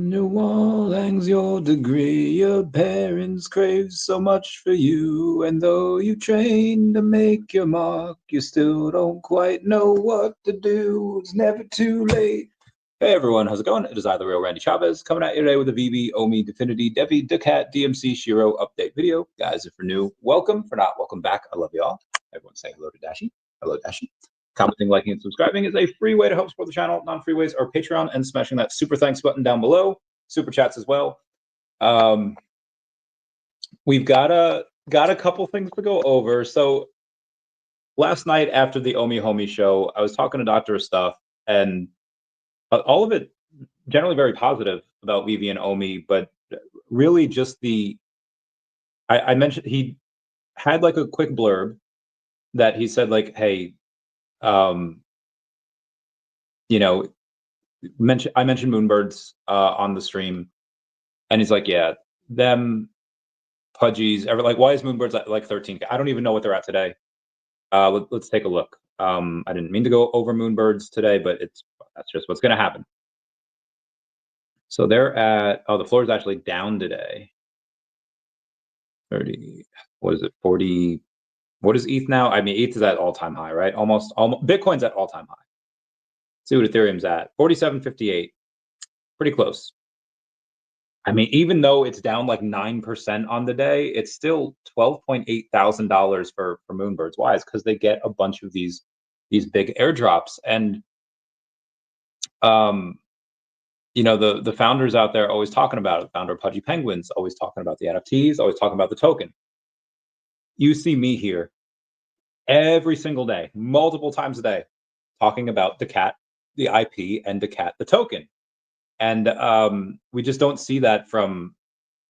On your wall hangs your degree. Your parents crave so much for you, and though you train to make your mark, you still don't quite know what to do. It's never too late. Hey everyone, how's it going? It is I, the real Randy Chavez, coming at you today with a VeVe, OMI, DEFFINITY, DEVVE, daCat, DMC, SHIRO update video. Guys, if you're new, welcome. For not, welcome back. I love you all. Everyone say hello to Dashi. Hello, Dashi. Commenting, liking, and subscribing is a free way to help support the channel. Non-free ways are Patreon and smashing that super thanks button down below. Super chats as well. We've got a couple things to go over. So last night after the OMI Homie show, I was talking to Dr. Stuff, and all of it generally very positive about VeVe and OMI, but really just I mentioned he had like a quick blurb that he said like, hey, you know, I mentioned Moonbirds on the stream, and he's like, yeah, them pudgies, like, why is Moonbirds at like 13K? I don't even know what they're at today. Let's take a look. I didn't mean to go over Moonbirds today, but that's just what's going to happen. So they're at, the floor is actually down today. 30, what is it, 40? What is ETH now? I mean, ETH is at all-time high, right? Almost Bitcoin's at all-time high. See what Ethereum's at, 47.58, pretty close. I mean, even though it's down like 9% on the day, it's still $12.8 thousand for Moonbirds. Why? It's because they get a bunch of these big airdrops, and you know, the founders out there always talking about it. Founder Pudgy Penguins always talking about the NFTs, always talking about the token. You see me here every single day, multiple times a day, talking about daCat, the IP, and daCat, the token. And we just don't see that from,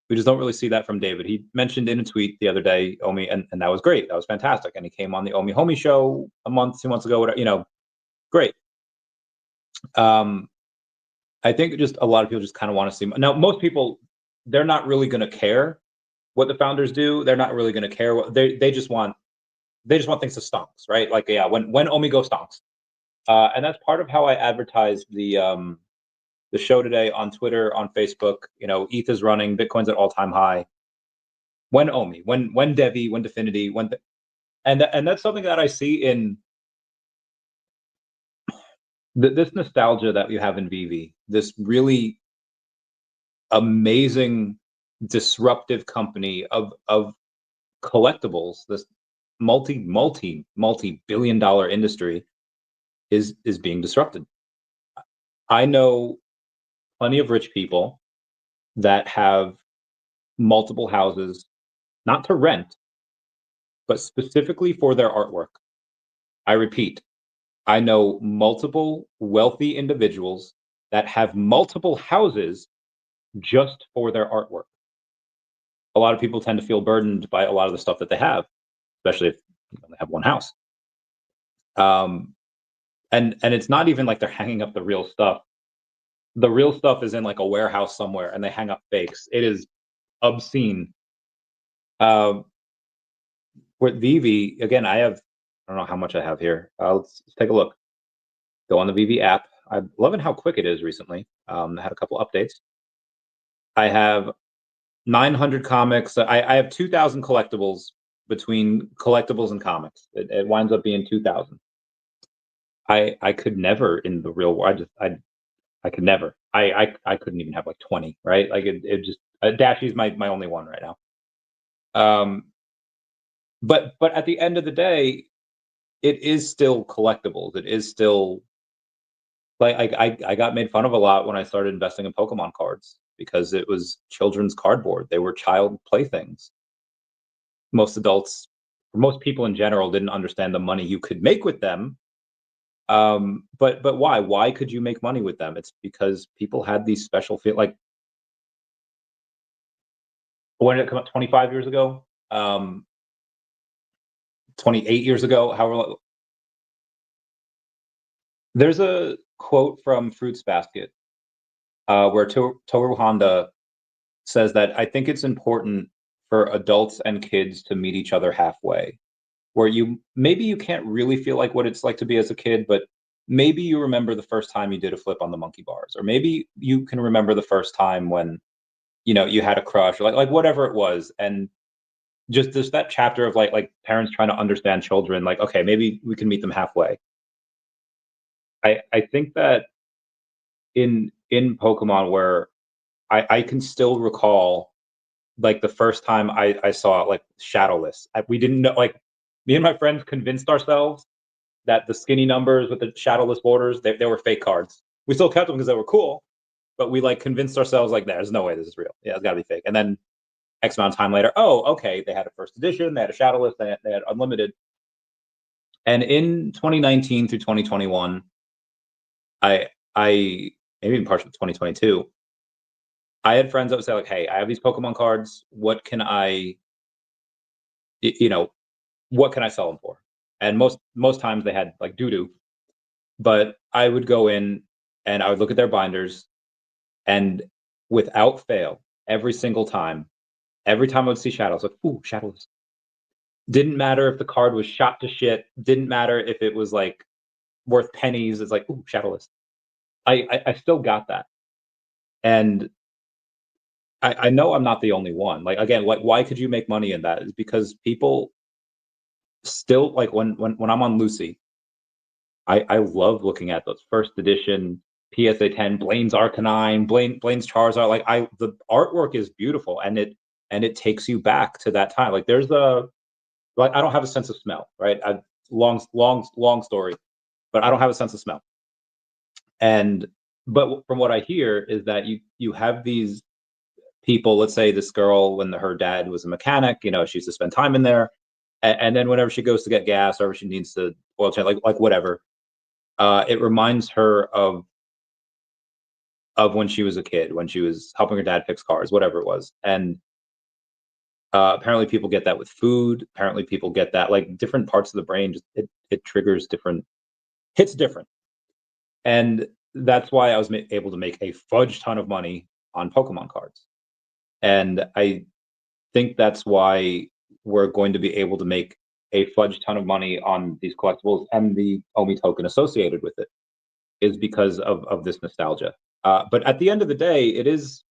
we just don't really see that from David. He mentioned in a tweet the other day, OMI, and that was great. That was fantastic. And he came on the OMI Homie show a month, 2 months ago, whatever, you know, great. I think just a lot of people just kind of want to see. Now, most people, they're not really going to care what the founders do. They're not really going to care what they just want things to stonks, right? Like, yeah, when OMI goes stonks. And that's part of how I advertised the show today on Twitter, on Facebook. You know, ETH is running, Bitcoin's at all-time high. When OMI, when DEVVE, when DEFINITY, and that's something that I see in this nostalgia that you have in VeVe, this really amazing, disruptive company of collectibles, this multi-billion-dollar industry is being disrupted. I know plenty of rich people that have multiple houses, not to rent, but specifically for their artwork. I repeat, I know multiple wealthy individuals that have multiple houses just for their artwork. A lot of people tend to feel burdened by a lot of the stuff that they have, especially if they have one house. And it's not even like they're hanging up the real stuff. The real stuff is in like a warehouse somewhere, and they hang up fakes. It is obscene. With VeVe, again, I don't know how much I have here. Let's take a look. Go on the VeVe app. I'm loving how quick it is recently. I had a couple updates. I have 900 comics. I have 2,000 collectibles between collectibles and comics. It winds up being 2,000. I could never in the real world. I could never. I couldn't even have like 20, right? Like it just Dashy's my only one right now. But at the end of the day, it is still collectibles. It is still like I got made fun of a lot when I started investing in Pokemon cards because it was children's cardboard. They were child playthings. Most adults, or most people in general, didn't understand the money you could make with them. But why? Why could you make money with them? It's because people had these special feel. Like, when did it come out? 25 years ago? 28 years ago? However. There's a quote from Fruits Basket where Toru Honda says that I think it's important for adults and kids to meet each other halfway, where maybe you can't really feel like what it's like to be as a kid, but maybe you remember the first time you did a flip on the monkey bars, or maybe you can remember the first time when, you had a crush, or like whatever it was. And just that chapter of like parents trying to understand children, like, okay, maybe we can meet them halfway. I think that in Pokemon, where I can still recall, like, the first time I saw, like, Shadowless. We didn't know, like, me and my friends convinced ourselves that the skinny numbers with the shadowless borders, they were fake cards. We still kept them because they were cool, but we, like, convinced ourselves, like, there's no way this is real. Yeah, it's gotta be fake. And then X amount of time later, oh, okay, they had a first edition, they had a shadowless, they had unlimited. And in 2019 through 2021, I maybe even partially 2022, I had friends that would say, like, "Hey, I have these Pokemon cards. What can y you know, what can I sell them for?" And most times they had, like, doo-doo, but I would go in and I would look at their binders, and without fail, every time I would see shadows, like, "Ooh, shadowless." Didn't matter if the card was shot to shit, didn't matter if it was, like, worth pennies, it's like, "Ooh, shadowless." I still got that, and I know I'm not the only one. Like, again, like, why could you make money in that? Is because people still, like, when I'm on Lucy, I love looking at those first edition PSA 10, Blaine's Arcanine, Blaine's Charizard. Like, the artwork is beautiful, and it takes you back to that time. Like, there's a like, I don't have a sense of smell, right? Long story, but I don't have a sense of smell. And but from what I hear is that you have these people. Let's say this girl, when her dad was a mechanic, she used to spend time in there, and then whenever she goes to get gas, or she needs to oil change, like whatever, it reminds her of when she was a kid, when she was helping her dad fix cars, whatever it was. And apparently people get that with food. Apparently people get that, like, different parts of the brain, just it triggers different, hits different. And that's why I was able to make a fudge ton of money on Pokemon cards. And I think that's why we're going to be able to make a fudge ton of money on these collectibles and the OMI token associated with it, is because of this nostalgia. But at the end of the day, it is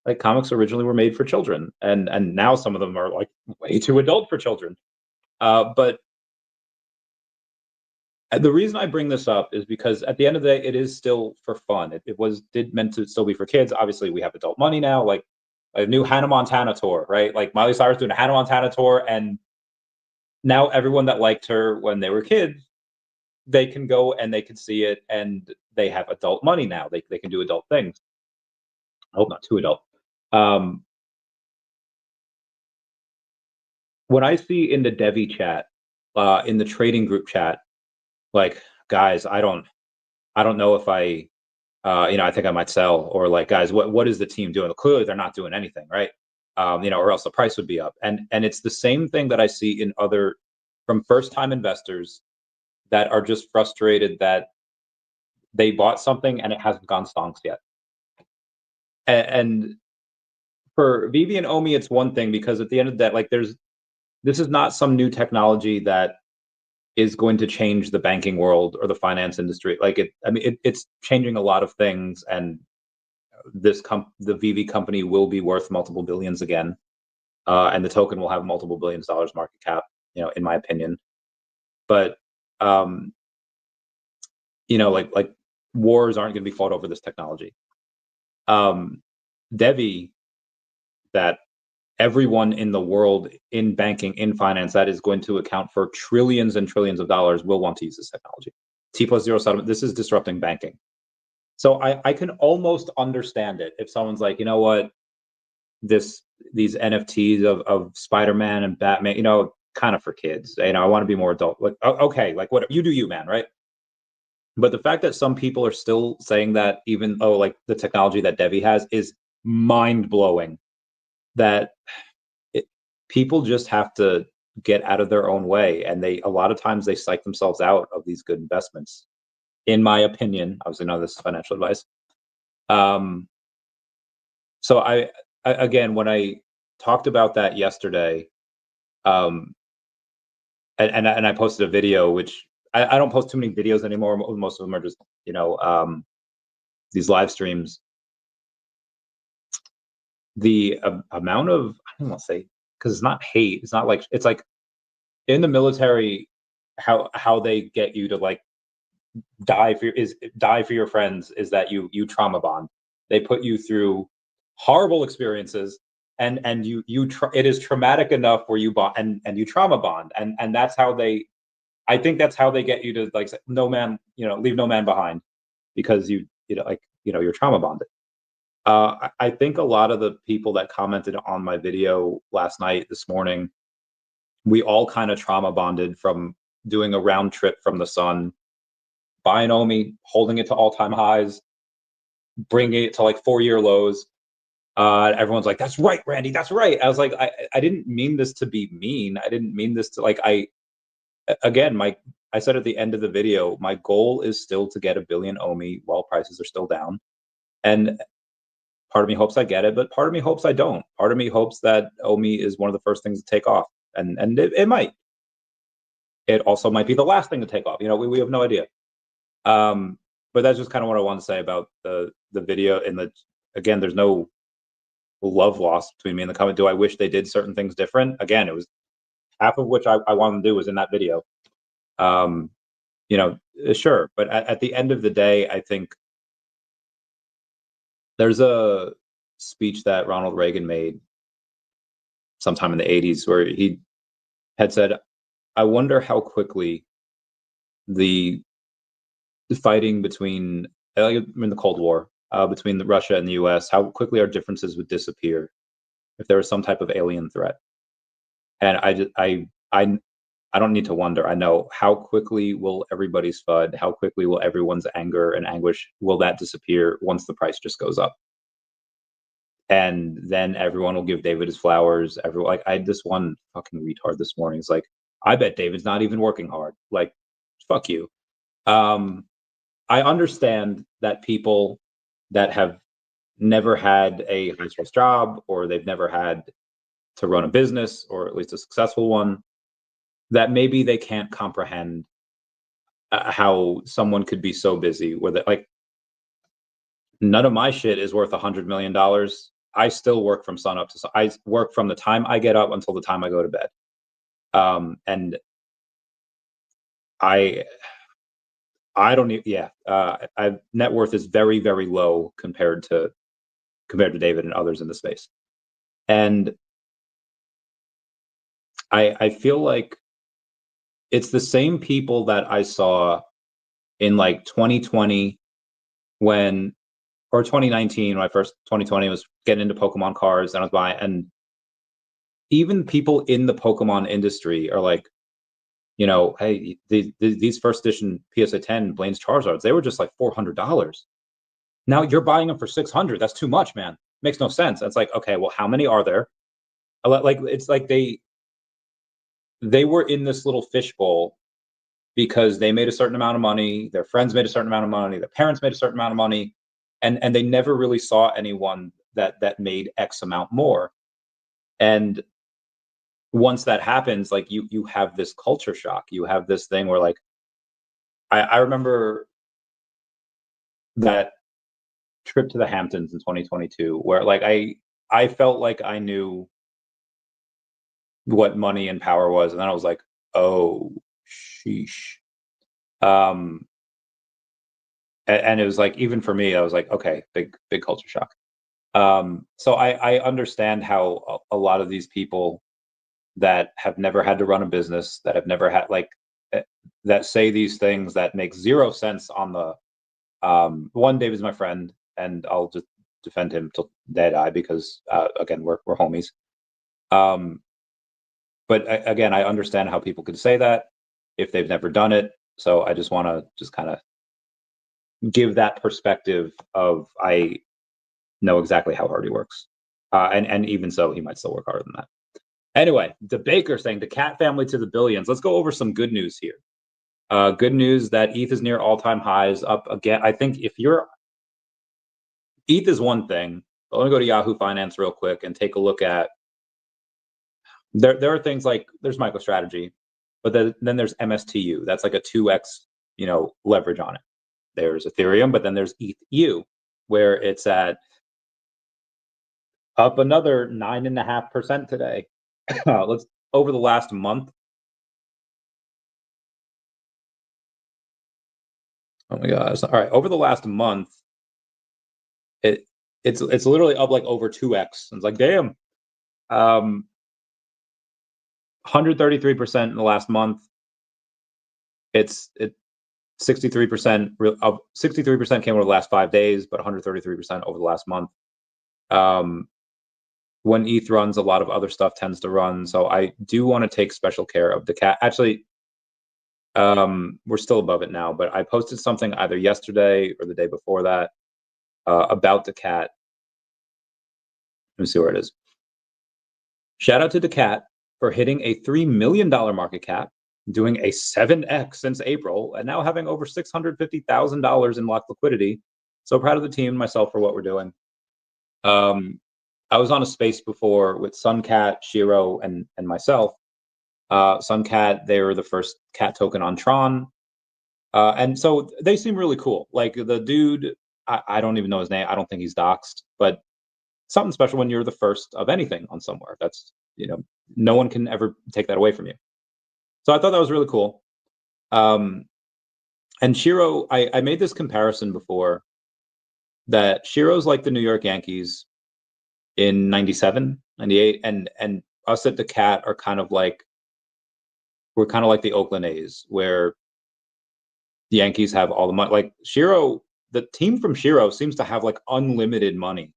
like, comics originally were made for children, and now some of them are, like, way too adult for children. But the reason I bring this up is because at the end of the day, it is still for fun. It was did meant to still be for kids. Obviously, we have adult money now, like a new Hannah Montana tour, right? Like, Miley Cyrus doing a Hannah Montana tour, and now everyone that liked her when they were kids, they can go and they can see it, and they have adult money now. They can do adult things. I hope not too adult. Um, when I see in the DEVVE chat, in the trading group chat, like, guys, I don't know if I think I might sell, or, like, guys, what is the team doing? Clearly, they're not doing anything, right? Or else the price would be up. And it's the same thing that I see in other, from first time investors that are just frustrated that they bought something and it hasn't gone stonks yet. And for VeVe and OMI, it's one thing, because at the end of that, like, this is not some new technology that is going to change the banking world or the finance industry. Like, it's changing a lot of things, and the VeVe company will be worth multiple billions again, and the token will have multiple billions of dollars market cap, in my opinion. But um, like wars aren't going to be fought over this technology. DEVVE, that everyone in the world, in banking, in finance, that is going to account for trillions and trillions of dollars, will want to use this technology. T+0 settlement. This is disrupting banking. So I can almost understand it if someone's like, you know what, these NFTs of Spider-Man and Batman, kind of for kids. I want to be more adult. Like, okay, like, what you do, you, man, right? But the fact that some people are still saying that, even though, like, the technology that DEVVE has is mind blowing, that people just have to get out of their own way, and a lot of times they psych themselves out of these good investments. In my opinion, obviously, none of this is financial advice. So I again, when I talked about that yesterday, um, and I posted a video, which I don't post too many videos anymore. Most of them are just, you know, these live streams. The amount of, I don't want to say, because it's not hate. It's not like, it's like in the military, how they get you to like die for your friends is that you trauma bond. They put you through horrible experiences, and it is traumatic enough where you bond and you trauma bond, and that's how they. I think that's how they get you to like say, no man, you know, leave no man behind, because you know, like, you know, you're trauma bonded. I think a lot of the people that commented on my video last night, this morning, we all kind of trauma bonded from doing a round trip from the sun, buying OMI, holding it to all-time highs, bringing it to like 4-year lows. Everyone's like, "That's right, Randy. That's right." I was like, I didn't mean this to be mean. I didn't mean this to like. I said at the end of the video, my goal is still to get 1 billion OMI while prices are still down, and part of me hopes I get it, but part of me hopes I don't. Part of me hopes that OMI is one of the first things to take off, and it might. It also might be the last thing to take off. You know, we have no idea. But that's just kind of what I want to say about the video. Again, there's no love lost between me and the comment. Do I wish they did certain things different? Again, it was half of which I wanted to do was in that video. You know, sure, but at the end of the day, I think there's a speech that Ronald Reagan made sometime in the 80s where he had said, "I wonder how quickly the fighting between in the Cold War between Russia and the U.S., how quickly our differences would disappear if there was some type of alien threat." And I don't need to wonder. I know how quickly will everybody's FUD, how quickly will everyone's anger and anguish, will that disappear once the price just goes up? And then everyone will give David his flowers. Everyone, like, I had this one fucking retard this morning. It's like, I bet David's not even working hard. Like, fuck you. I understand that people that have never had a high stress job, or they've never had to run a business, or at least a successful one, that maybe they can't comprehend how someone could be so busy with it. Like, none of my shit is worth $100 million. I still work from sun up to sun. I work from the time I get up until the time I go to bed. And I don't need, yeah. Net worth is very, very low compared to David and others in the space. And I feel like it's the same people that I saw in like 2020 or 2019 when 2020 was getting into Pokemon cards, and I was buying, and even people in the Pokemon industry are like, you know, hey, these first edition PSA 10 Blaine's Charizards, they were just like $400. Now you're buying them for $600. That's too much, man. Makes no sense. It's like, okay, well, how many are there? Like, it's like they were in this little fishbowl because they made a certain amount of money, their friends made a certain amount of money, their parents made a certain amount of money, and they never really saw anyone that made X amount more. And once that happens, like, you have this culture shock. You have this thing where, like, I remember that trip to the Hamptons in 2022 where, like, I felt like I knew what money and power was, and then I was like, oh sheesh. And it was like, even for me, I was like, okay, big culture shock. So I understand how a lot of these people that have never had to run a business, that have never had, like, that say these things that make zero sense on the one. David's my friend, and I'll just defend him till day I die, because again, we're homies. But again, I understand how people could say that if they've never done it. So I just want to just kind of give that perspective of, I know exactly how hard he works. And even so, he might still work harder than that. Anyway, the Baker saying, the cat family to the billions. Let's go over some good news here. Good news that ETH is near all-time highs, up again. I think if you're, ETH is one thing, but let me go to Yahoo Finance real quick and take a look at, there are things like, there's MicroStrategy, but then there's MSTU. That's like a 2x, leverage on it. There's Ethereum, but then there's ETH-U, where it's at up another 9.5% today. Let's over the last month. Oh my gosh! All right, over the last month, it's literally up like over 2x. It's like, damn. 133% in the last month. It's 63% of 63% came over the last 5 days, but 133% over the last month. When ETH runs, a lot of other stuff tends to run. So I do want to take special care of daCat. Actually, we're still above it now, but I posted something either yesterday or the day before that about daCat. Let me see where it is. Shout out to daCat for hitting a $3 million market cap, doing a 7x since April, and now having over $650,000 in locked liquidity. So proud of the team and myself for what we're doing. I was on a space before with SunCat, SHIRO, and myself. SunCat, they were the first cat token on Tron. And so they seem really cool. Like the dude, I don't even know his name. I don't think he's doxxed, but something special when you're the first of anything on somewhere. That's, no one can ever take that away from you. So I thought that was really cool. And SHIRO, I made this comparison before that SHIRO's like the New York Yankees in 97, 98, and us at daCat are kind of like, we're kind of like the Oakland A's, where the Yankees have all the money. Like SHIRO, the team from SHIRO seems to have like unlimited money,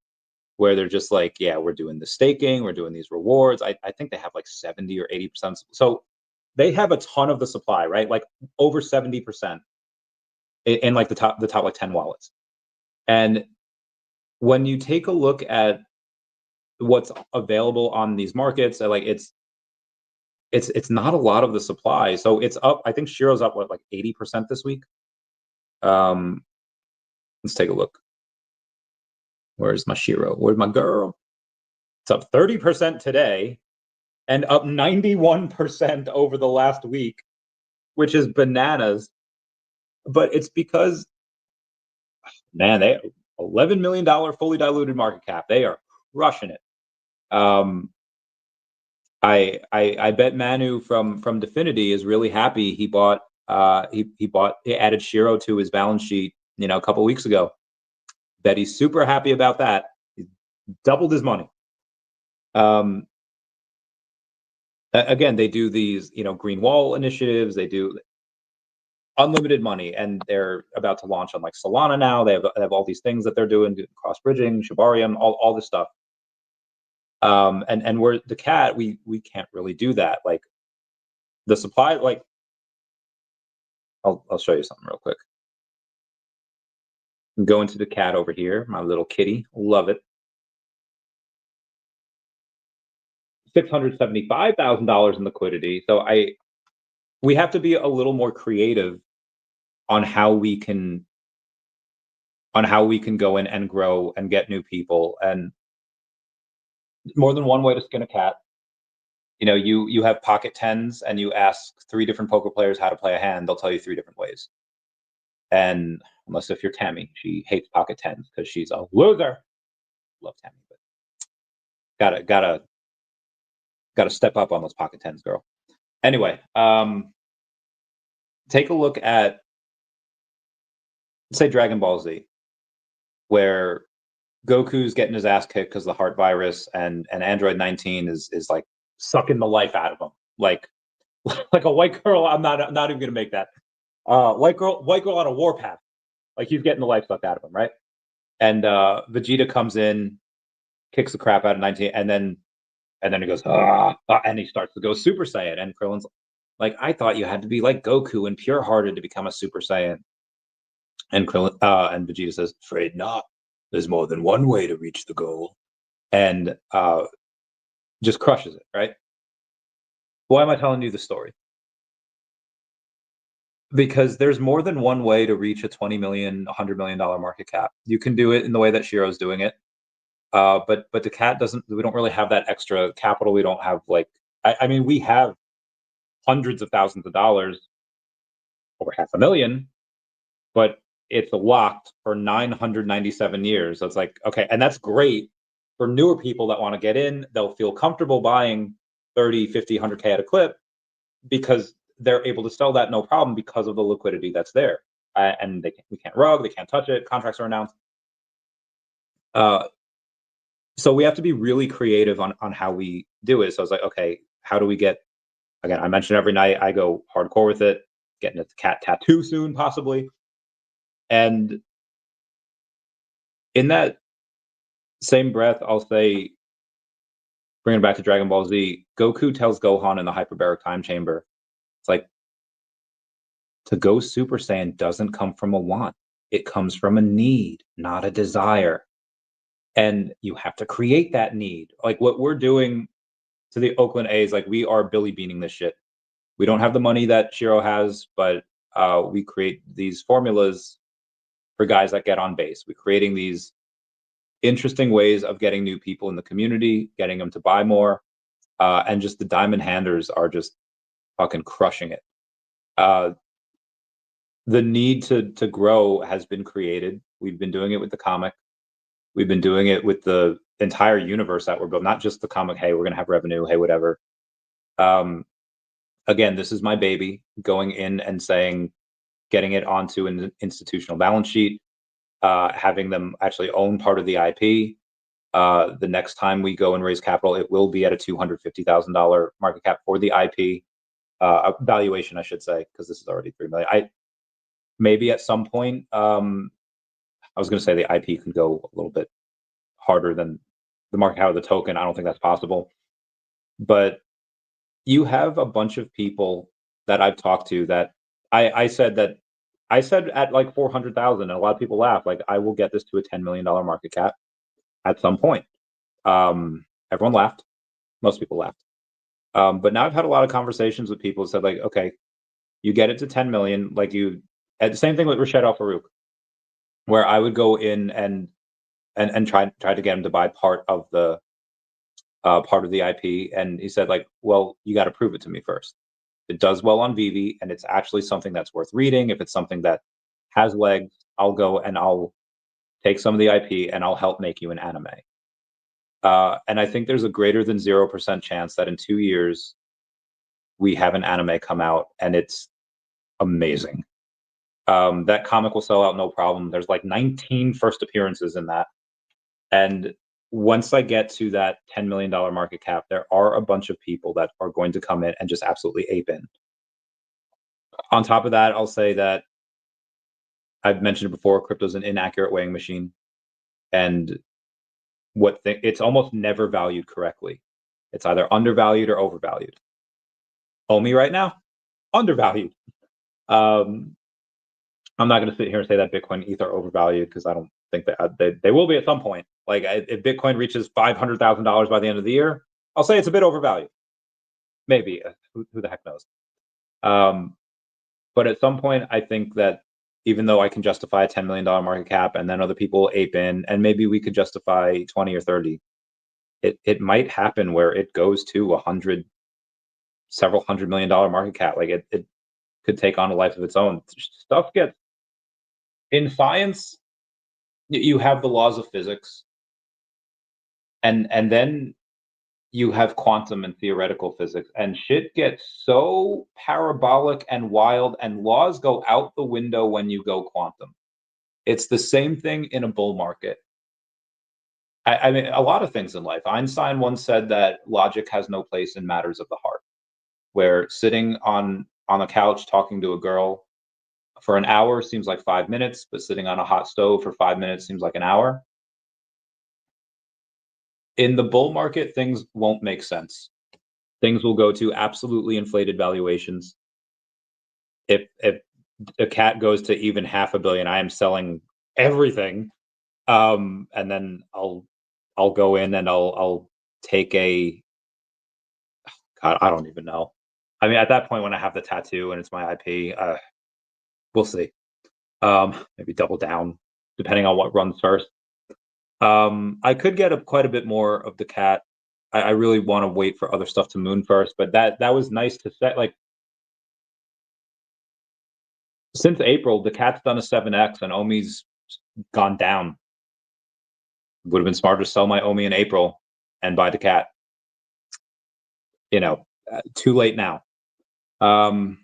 where they're just like, yeah, we're doing the staking, we're doing these rewards. I think they have like 70 or 80%. So they have a ton of the supply, right? Like over 70% in like the top like 10 wallets. And when you take a look at what's available on these markets, like it's not a lot of the supply. So it's up, I think SHIRO's up like 80% this week. Let's take a look. Where's my SHIRO? Where's my girl? It's up 30% today and up 91% over the last week, which is bananas. But it's because, man, they $11 million fully diluted market cap. They are crushing it. I bet Manu from Definity is really happy. He bought he added SHIRO to his balance sheet, a couple weeks ago. Bet he's super happy about that. He doubled his money. Again, they do these, green wall initiatives. They do unlimited money, and they're about to launch on like Solana now. They have all these things that they're doing cross bridging, Shibarium, all this stuff. And we're daCat, we can't really do that. Like the supply, like I'll show you something real quick. Go into daCat over here, my little kitty, love it. $675,000 in liquidity. So we have to be a little more creative on how we can go in and grow and get new people. And more than one way to skin a cat. You have pocket tens and you ask 3 different poker players how to play a hand, they'll tell you 3 different ways. And unless if you're Tammy, she hates pocket tens because she's a loser. Love Tammy, but gotta step up on those pocket tens, girl. Anyway, take a look at, say, Dragon Ball Z, where Goku's getting his ass kicked because of the heart virus, and Android 19 is like sucking the life out of him, like a white girl. I'm not even gonna make that. White girl on a warpath, like he's getting the life sucked out of him, right? And Vegeta comes in, kicks the crap out of 19, and then he goes, and he starts to go Super Saiyan. And Krillin's like, I thought you had to be like Goku and pure-hearted to become a Super Saiyan. And Krillin, and Vegeta says, afraid not. There's more than one way to reach the goal. And just crushes it, right? Why am I telling you the story? Because there's more than one way to reach a $20 million, $100 million market cap. You can do it in the way that SHIRO's doing it. But daCat doesn't, we don't really have that extra capital. We don't have like, I mean, we have hundreds of thousands of dollars, over $500,000, but it's locked for 997 years. So it's like, okay, and that's great for newer people that want to get in. They'll feel comfortable buying 30, 50, 100K at a clip because they're able to sell that no problem because of the liquidity that's there. And we can't rug, they can't touch it, contracts are announced. So we have to be really creative on how we do it. So it's like, okay, how do we get, again, I mentioned every night I go hardcore with it, getting a cat tattoo soon, possibly. And in that same breath, I'll say, bringing it back to Dragon Ball Z, Goku tells Gohan in the hyperbaric time chamber, it's like, to go Super Saiyan doesn't come from a want. It comes from a need, not a desire. And you have to create that need. Like what we're doing to the Oakland A's, like we are Billy Beaning this shit. We don't have the money that SHIRO has, but we create these formulas for guys that get on base. We're creating these interesting ways of getting new people in the community, getting them to buy more, and just the diamond handers are just fucking crushing it. The need to grow has been created. We've been doing it with the comic. We've been doing it with the entire universe that we're building, not just the comic, hey, we're going to have revenue, hey, whatever. Again, this is my baby, going in and saying, getting it onto an institutional balance sheet, having them actually own part of the IP. The next time we go and raise capital, it will be at a $250,000 market cap for the IP valuation, I should say, because this is already $3 million. Maybe at some point, I was going to say the IP could go a little bit harder than the market cap of the token. I don't think that's possible. But you have a bunch of people that I've talked to that I said at like 400,000, and a lot of people laugh. Like, I will get this to a $10 million market cap at some point. Everyone laughed. Most people laughed. But now I've had a lot of conversations with people who said, like, okay, you get it to 10 million, like you, and the same thing with Rashad Al Farouk, where I would go in and try to get him to buy part of the IP, and he said, like, well, you got to prove it to me first. It does well on VeVe, and it's actually something that's worth reading. If it's something that has legs, I'll go and I'll take some of the IP and I'll help make you an anime. And I think there's a greater than 0% chance that in 2 years we have an anime come out and it's amazing. That comic will sell out no problem. There's like 19 first appearances in that. And once I get to that $10 million market cap, there are a bunch of people that are going to come in and just absolutely ape in. On top of that, I'll say that I've mentioned it before, crypto's an inaccurate weighing machine. And it's almost never valued correctly. It's either undervalued or overvalued. OMI right now, undervalued. I'm not going to sit here and say that Bitcoin, ETH are overvalued, because I don't think that they will be at some point. Like, if Bitcoin reaches $500,000 by the end of the year, I'll say it's a bit overvalued. Maybe. Who the heck knows? But at some point, I think that even though I can justify a $10 million market cap, and then other people ape in, and maybe we could justify 20 or 30, it might happen where it goes to several $100 million market cap. Like, it could take on a life of its own. Stuff gets, in science, you have the laws of physics, and then you have quantum and theoretical physics, and shit gets so parabolic and wild, and laws go out the window when you go quantum. It's the same thing in a bull market. I mean, a lot of things in life. Einstein once said that logic has no place in matters of the heart, where sitting on a couch talking to a girl for an hour seems like 5 minutes, but sitting on a hot stove for 5 minutes seems like an hour. In the bull market, things won't make sense. Things will go to absolutely inflated valuations. If a cat goes to even $500 million, I am selling everything, and then I'll go in and I'll take a, God, I don't even know. I mean, at that point, when I have the tattoo and it's my IP, we'll see. Maybe double down, depending on what runs first. I could get quite a bit more of the cat. I really want to wait for other stuff to moon first, but that was nice to set. Like, Since April, daCat's done a 7x and OMI's gone down. Would have been smarter to sell my OMI in April and buy daCat. You know, too late now. From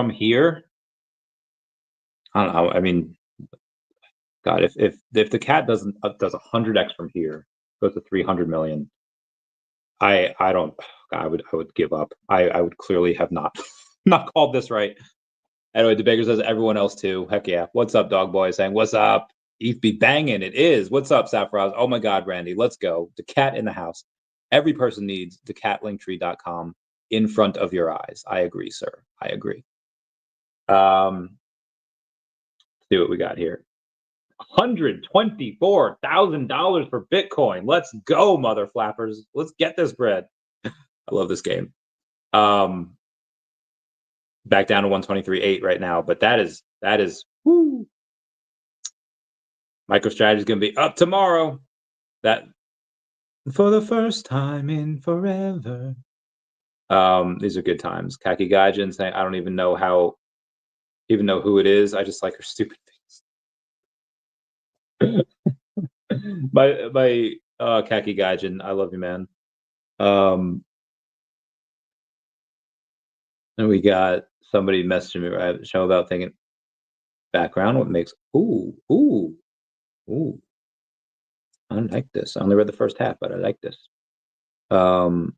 here, I don't know. I mean, God, if daCat does 100x from here, goes to 300 million, I don't. I would give up. I would clearly have not called this right. Anyway, DeBaker says everyone else too. Heck yeah. What's up, dog boy? Saying what's up. ETH be banging. It is. What's up, Saffroz? Oh my God, Randy. Let's go. daCat in the house. Every person needs daCatlinktree.com in front of your eyes. I agree, sir. I agree. Let's see what we got here. $124,000 for Bitcoin. Let's go, mother flappers. Let's get this bread. I love this game. Back down to 123.8 right now, but that is woo. MicroStrategy is going to be up tomorrow. That for the first time in forever. These are good times. Kaki Gaijin saying, I don't even know who it is. I just like her stupid face. my Kaki Gaijin, I love you, man. And we got somebody messaging me right show about thinking background. What makes ooh. I like this. I only read the first half, but I like this. Give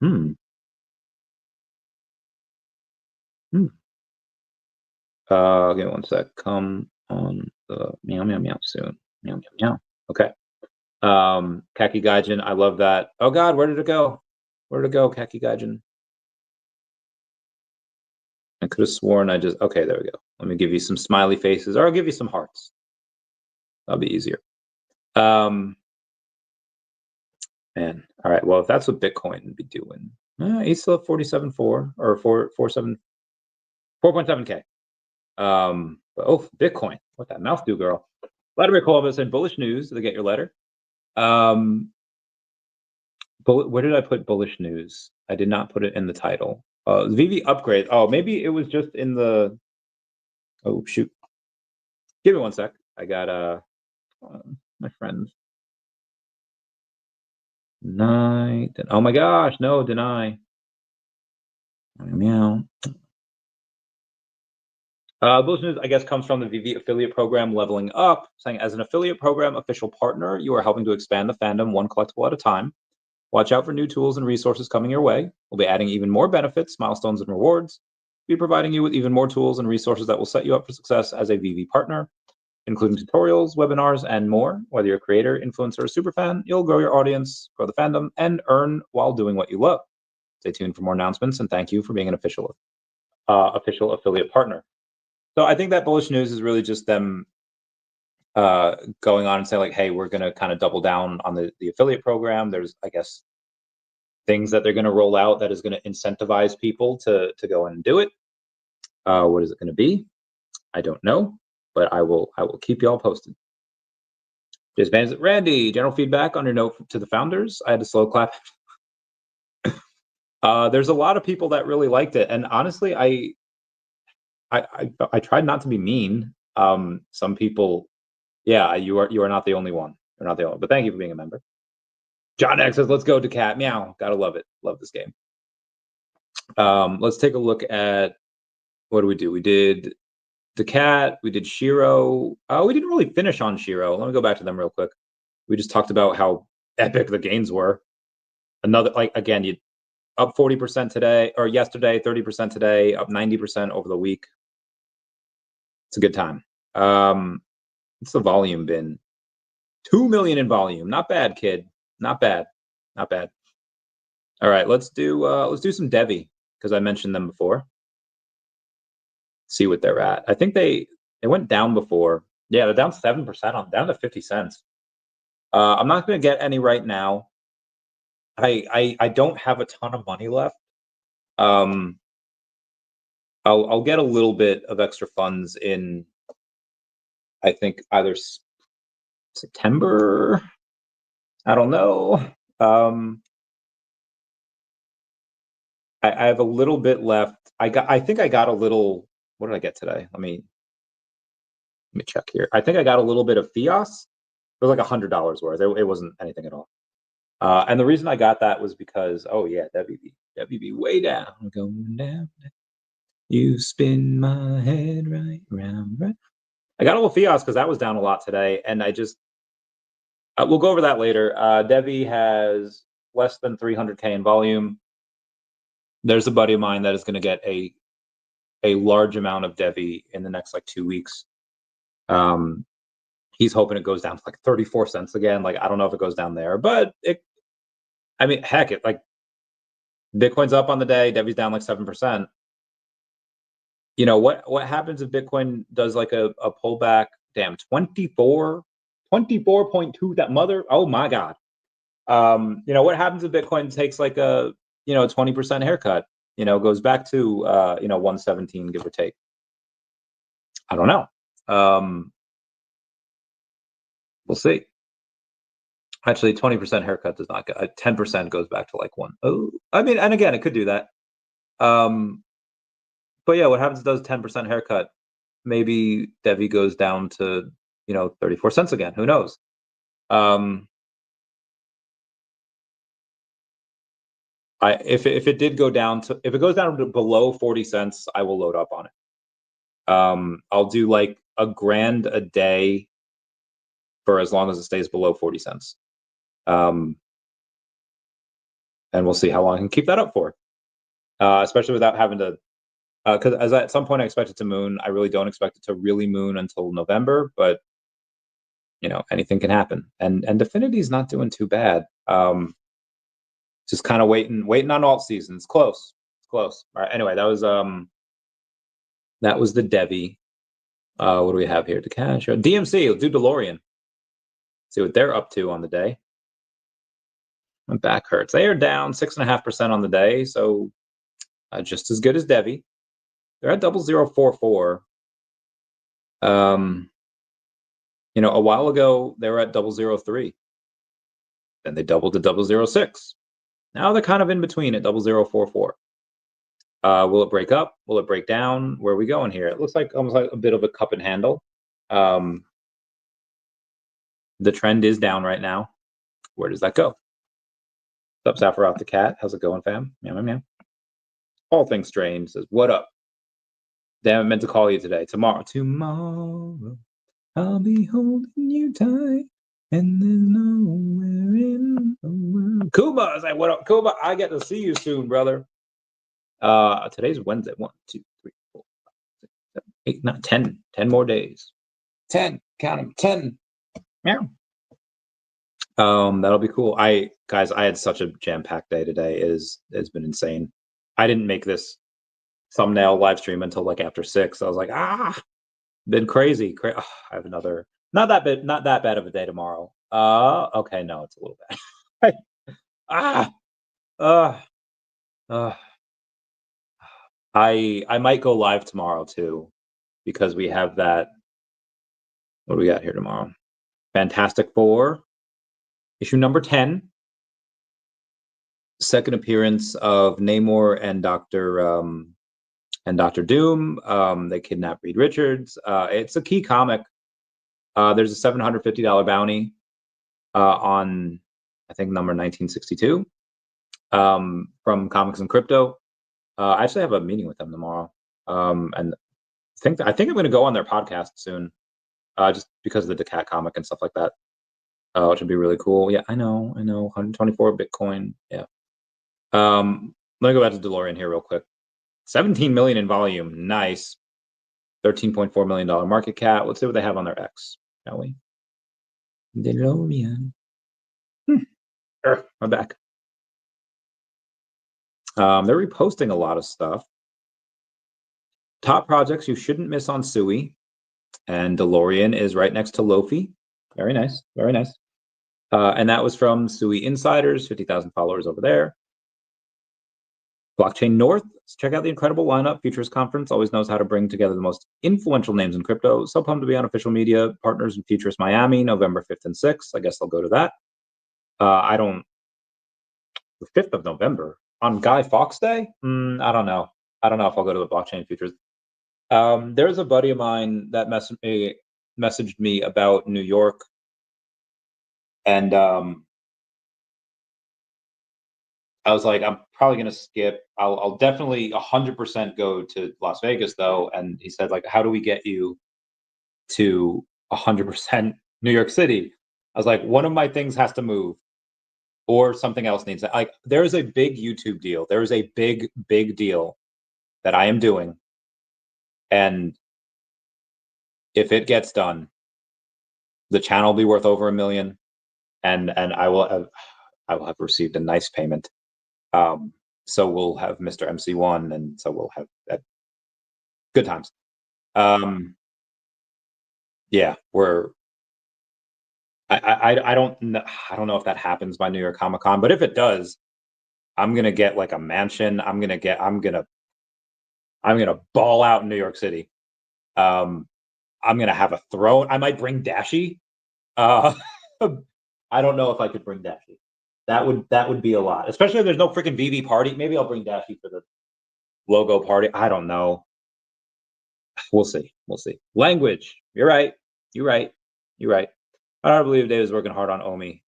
me 1 sec. Come on the meow meow meow soon. Meow meow meow. Okay. Kaki Gaijin, I love that. Oh God, where did it go? Where did it go, Kaki Gaijin? I could have sworn I just okay, there we go. Let me give you some smiley faces, or I'll give you some hearts. That'll be easier. Man, all right. Well, if that's what Bitcoin would be doing, he's still at 47.4 or 4.7K. But Bitcoin, what that mouth do, girl? Vladimir Kolova said bullish news to get your letter. Where did I put bullish news? I did not put it in the title. VeVe upgrade. Oh, maybe it was just in the. Oh shoot! Give me 1 sec. I got my friends. Deny. Oh my gosh! No, deny. Meow. Bullish news, I guess, comes from the VeVe affiliate program Leveling Up, saying as an affiliate program official partner, you are helping to expand the fandom one collectible at a time. Watch out for new tools and resources coming your way. We'll be adding even more benefits, milestones, and rewards. We'll be providing you with even more tools and resources that will set you up for success as a VeVe partner, including tutorials, webinars, and more. Whether you're a creator, influencer, or superfan, you'll grow your audience, grow the fandom, and earn while doing what you love. Stay tuned for more announcements, and thank you for being an official affiliate partner. So I think that bullish news is really just them going on and saying like, hey, we're going to kind of double down on the affiliate program. There's, I guess, things that they're going to roll out that is going to incentivize people to go in and do it. What is it going to be? I don't know, but I will keep y'all posted. Just Randy, general feedback on your note to the founders. I had to slow clap. There's a lot of people that really liked it, and honestly, I tried not to be mean. Some people, yeah, you are not the only one. You're not the only one, but thank you for being a member. John X says, let's go daCat. Meow. Gotta love it. Love this game. Let's take a look at what do we do? We did daCat, we did SHIRO. We didn't really finish on SHIRO. Let me go back to them real quick. We just talked about how epic the gains were. Another, like, again, you up 40% today, or yesterday, 30% today, up 90% over the week. It's a good time. What's the volume been? 2 million in volume. Not bad, kid. Not bad. Not bad. All right, let's do some DEVVE because I mentioned them before. See what they're at. I think they went down before. Yeah, they're down 7% on down to 50 cents. I'm not going to get any right now. I don't have a ton of money left. I'll get a little bit of extra funds in, I think, either September. I don't know. I have a little bit left. I think I got a little what did I get today? Let me check here. I think I got a little bit of fias. It was like $100 worth. It wasn't anything at all. And the reason I got that was because, oh yeah, DEVVE way down, going down. You spin my head right round, right. I got a little fias because that was down a lot today, and I just we'll go over that later. DEVVE has less than 300K in volume. There's a buddy of mine that is going to get a large amount of DEVVE in the next like 2 weeks. He's hoping it goes down to like 34 cents again. Like, I don't know if it goes down there, but I mean, heck, it like Bitcoin's up on the day, DEVVE's down like 7%. You know, what happens if Bitcoin does like a pullback? Damn, 24.2, that mother, oh my God. You know, what happens if Bitcoin takes like a, 20% haircut, goes back to, 117, give or take? I don't know. We'll see. Actually, 20% haircut does not get, 10% goes back to like one. Oh, I mean, and again, it could do that. But yeah, what happens if it does 10% haircut? Maybe DEVVE goes down to, 34 cents again. Who knows? If it did go down to, if it goes down to below 40 cents, I will load up on it. I'll do like $1,000 a day for as long as it stays below 40 cents. And we'll see how long I can keep that up for. Especially without having to, because at some point I expect it to moon. I really don't expect it to really moon until November, but anything can happen. And Definity is not doing too bad. Just kind of waiting on alt season. It's close. All right. Anyway, that was the DEVVE. What do we have here? daCat, DMC. We'll do DeLorean. See what they're up to on the day. My back hurts. They are down 6.5% on the day, so just as good as DEVVE. They're at 0044. A while ago they were at 003. Then they doubled to 006. Now they're kind of in between at 0044. Will it break up? Will it break down? Where are we going here? It looks like almost like a bit of a cup and handle. The trend is down right now. Where does that go? What's up, Saffron daCat? How's it going, fam? Meow. All things strange says, what up? Damn, I meant to call you today. Tomorrow I'll be holding you tight, and there's nowhere in the world. Kuba is like, what up, Kuba? I get to see you soon, brother. Today's Wednesday. 1, 2, 3, 4, 5, 6, 7, 8, 9, 10. 10 more days. 10. Count them. 10. Meow. That'll be cool. Guys, I had such a jam-packed day today. It's been insane. I didn't make this thumbnail live stream until like after 6. I was like, been crazy. I have another, not that bad of a day tomorrow. Okay, no, it's a little bad. I might go live tomorrow too, because we have that. What do we got here tomorrow? Fantastic Four, issue number 10. Second appearance of Namor and Dr. Doom. They kidnap Reed Richards. It's a key comic. There's a $750 bounty on, I think, number 1962 from Comics and Crypto. I actually have a meeting with them tomorrow, and I think I'm going to go on their podcast soon, just because of the daCat comic and stuff like that, which would be really cool. Yeah, I know. 124 Bitcoin. Yeah. Let me go back to DeLorean here real quick. 17 million in volume. Nice. $13.4 million market cap. Let's see what they have on their X, shall we? DeLorean. My back. They're reposting a lot of stuff. Top projects you shouldn't miss on Sui. And DeLorean is right next to Lofi. Very nice. Very nice. And that was from Sui Insiders, 50,000 followers over there. Blockchain North, check out the incredible lineup. Futures Conference always knows how to bring together the most influential names in crypto. So pumped to be on official media partners in Futures Miami, November 5th and 6th. I guess I'll go to that. The 5th of November on Guy Fawkes Day? I don't know. I don't know if I'll go to the Blockchain Futures. There's a buddy of mine that messaged me about New York, and I was like, I'm probably gonna skip. I'll definitely 100% go to Las Vegas though. And he said, like, how do we get you to 100% New York City? I was like, one of my things has to move, or something else needs to. Like, there is a big YouTube deal. There is a big deal that I am doing, and if it gets done, the channel will be worth over $1 million, and I will have received a nice payment. So we'll have Mr. MC1, and so we'll have good times. Yeah, I don't know if that happens by New York Comic Con, but if it does, I'm gonna get like a mansion. I'm gonna ball out in New York City. I'm gonna have a throne. I might bring Dashi. Uh, I don't know if I could bring Dashi. That would be a lot, especially if there's no freaking VeVe party. Maybe I'll bring Dashi for the logo party. I don't know. We'll see. We'll see. Language. You're right. You're right. You're right. I don't believe David's working hard on OMI.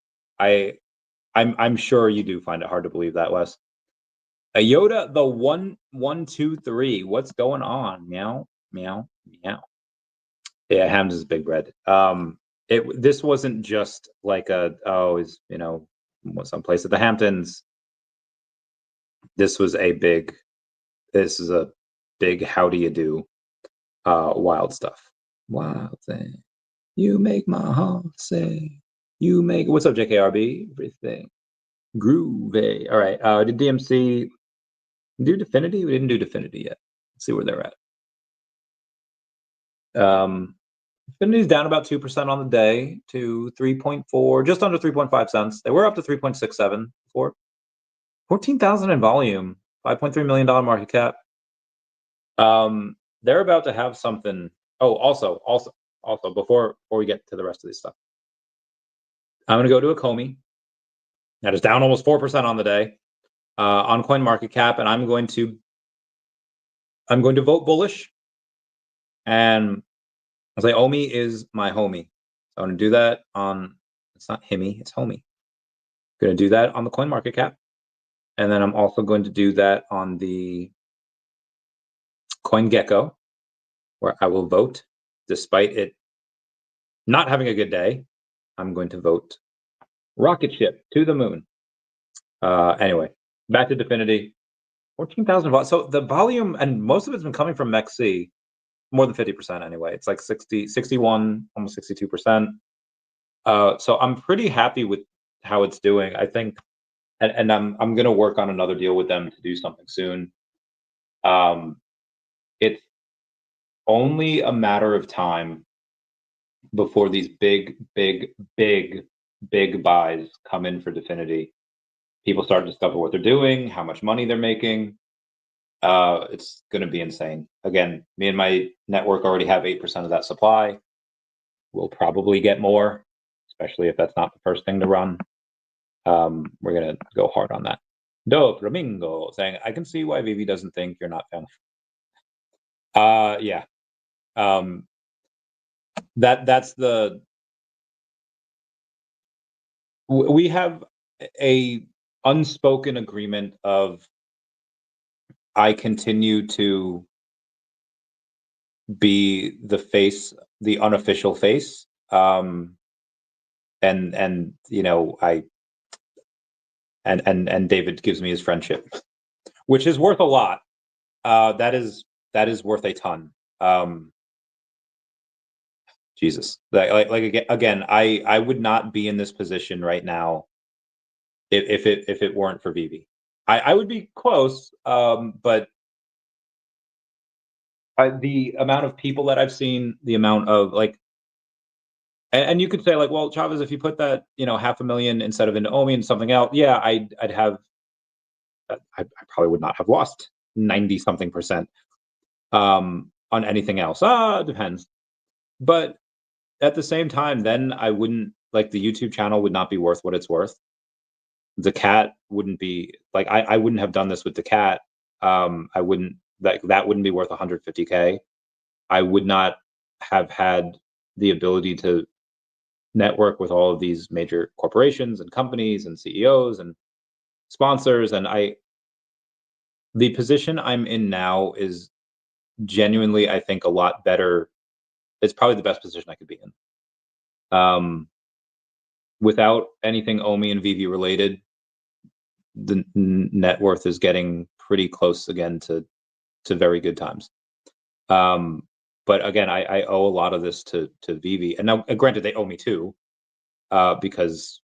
I'm sure you do find it hard to believe that, Wes. A Yoda, the 123. What's going on? Meow, meow, meow. Yeah, Hams is big bread. This wasn't just like someplace at the Hamptons. This is a big how do you do wild stuff. Wild thing. You make my heart say. You make what's up, JKRB? Everything. Groovy. All right. Did DMC do Definity? We didn't do Definity yet. Let's see where they're at. Definity's down about 2% on the day to 3.4, just under 3.5 cents. They were up to 3.67 before. 14,000 in volume, $5.3 million market cap. They're about to have something. Oh, also, before we get to the rest of this stuff, I'm going to go to a Comey that is down almost 4% on the day on CoinMarketCap, and I'm going to vote bullish, and I'll say OMI is my homie. So I'm going to do that on. It's not Himmy, it's homie. I'm going to do that on the CoinMarketCap, and then I'm also going to do that on the CoinGecko, where I will vote despite it not having a good day. I'm going to vote rocket ship to the moon. Anyway, back to Definity. 14,000. So the volume, and most of it's been coming from MEXC, more than 50% anyway. It's like 61, almost 62%. So I'm pretty happy with how it's doing. I think, and I'm going to work on another deal with them to do something soon. It's only a matter of time before these big buys come in for Definity. People start to discover what they're doing, how much money they're making. It's going to be insane. Again, me and my network already have 8% of that supply. We'll probably get more, especially if that's not the first thing to run. We're going to go hard on that. Flamingo saying, I can see why VeVe doesn't think you're not found. Yeah. That's the. We have a unspoken agreement of I continue to be the face, the unofficial face. And you know, and David gives me his friendship, which is worth a lot. That is worth a ton. Jesus, like again, I would not be in this position right now if it weren't for VeVe. I would be close, but the amount of people that I've seen, the amount of like, and you could say like, well, Chavez, if you put that, you know, 500,000 instead of into OMI and something else, yeah, I'd have, I probably would not have lost 90 something percent on anything else. It depends. But at the same time, then I wouldn't, like, the YouTube channel would not be worth what it's worth. daCat wouldn't be, like, I wouldn't have done this with daCat. I wouldn't, that wouldn't be worth 150K. I would not have had the ability to network with all of these major corporations and companies and CEOs and sponsors. And the position I'm in now is genuinely, I think, a lot better. It's probably the best position I could be in. Without anything OMI and VeVe related, the net worth is getting pretty close again to very good times. But again, I owe a lot of this to VeVe, and now granted they owe me too, because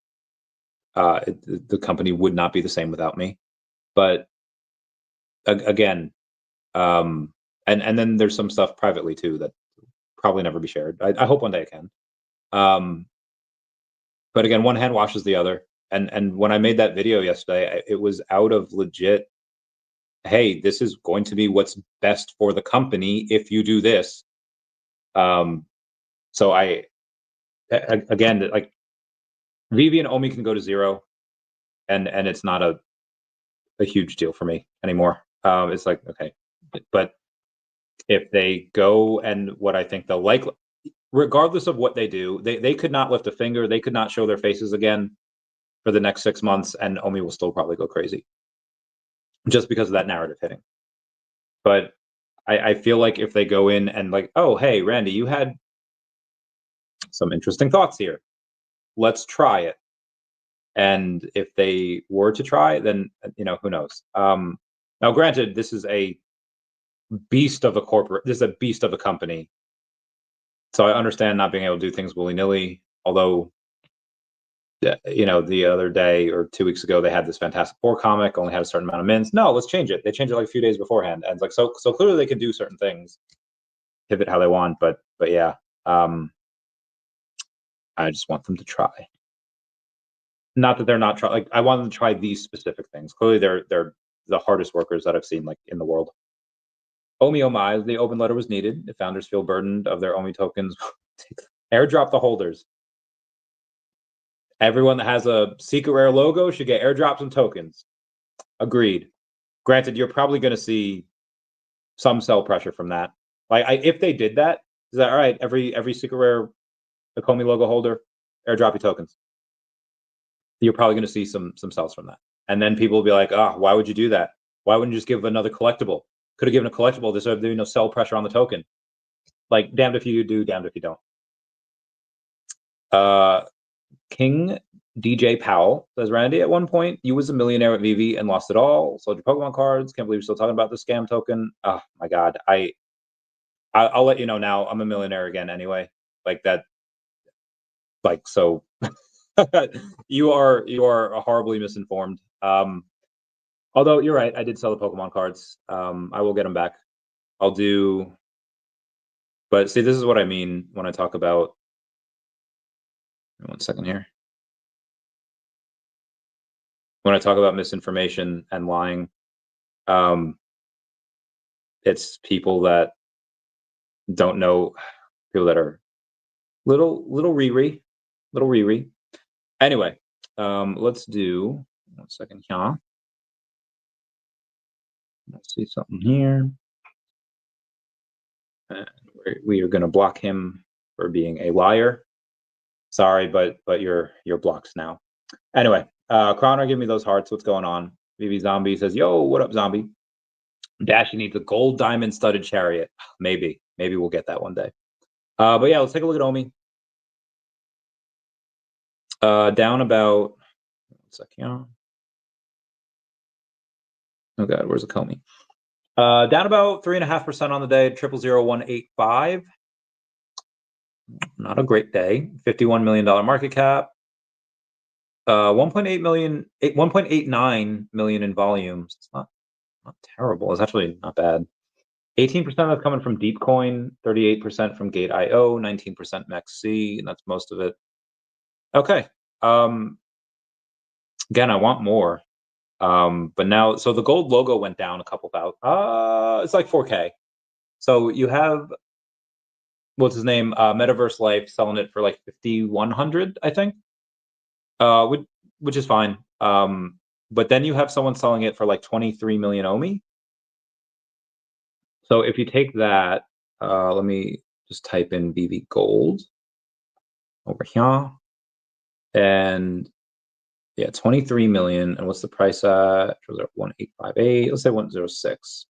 the company would not be the same without me. But again, and then there's some stuff privately too that probably never be shared. I hope one day I can. But again, one hand washes the other. And when I made that video yesterday, it was out of legit, hey, this is going to be what's best for the company if you do this. So again, like VeVe and OMI can go to zero, and it's not a huge deal for me anymore. It's like, okay, but if they go and what I think they'll like, regardless of what they do, they could not lift a finger, they could not show their faces again for the next 6 months, and OMI will still probably go crazy just because of that narrative hitting. But I feel like if they go in and like, oh, hey, Randy, you had some interesting thoughts here. Let's try it. And if they were to try, then, you know, who knows? Now, granted, this is a beast of a this is a beast of a company. So I understand not being able to do things willy-nilly, although, you know, the other day or 2 weeks ago, they had this Fantastic Four comic, only had a certain amount of mints. No, let's change it. They changed it like a few days beforehand. And it's like, so clearly they can do certain things, pivot how they want, but yeah, I just want them to try. Not that they're not trying, like I want them to try these specific things. Clearly they're the hardest workers that I've seen like in the world. OMI, the open letter was needed. If founders feel burdened of their OMI tokens, airdrop the holders. Everyone that has a secret rare logo should get airdrops and tokens. Agreed. Granted, you're probably going to see some sell pressure from that. Like, if they did that, is that all right? Every secret rare Akomi logo holder, airdrop your tokens. You're probably going to see some sells from that, and then people will be like, "Oh, why would you do that? Why wouldn't you just give another collectible? Could have given a collectible. There's no sell pressure on the token." Like, damned if you do, damned if you don't. King DJ Powell says, Randy, at one point you was a millionaire at VeVe and lost it all. Sold your Pokemon cards. Can't believe you're still talking about the scam token. Oh my God. I'll let you know now. I'm a millionaire again anyway. Like that. Like, so you are horribly misinformed. Although you're right, I did sell the Pokemon cards. I will get them back. I'll do. But see, this is what I mean when I talk about. 1 second here. When I talk about misinformation and lying, it's people that don't know, people that are little riri. Anyway, let's do 1 second here. Let's see something here. And we are going to block him for being a liar. Sorry, but you're blocked now. Anyway, Croner, give me those hearts. What's going on? VeVe Zombie says, yo, what up, Zombie? Dashy needs a gold diamond studded chariot. Maybe we'll get that one day. But yeah, let's take a look at OMI. Down about 1 second. Oh God, where's the Comey? Down about 3.5% on the day, 000185. Not a great day. $51 million market cap. 1.89 million in volumes. It's not terrible. It's actually not bad. 18% of coming from DeepCoin, 38% from Gate.io, 19% MEXC, and that's most of it. Okay. Again, I want more. But now, so the gold logo went down a couple thousand. It's like 4K. So you have, what's his name? Metaverse Life selling it for like 5,100, I think. Which is fine. But then you have someone selling it for like 23 million OMI. So if you take that Let me just type in VeVe Gold over here. And yeah, 23 million. And what's the price at? 1858. Let's say 106.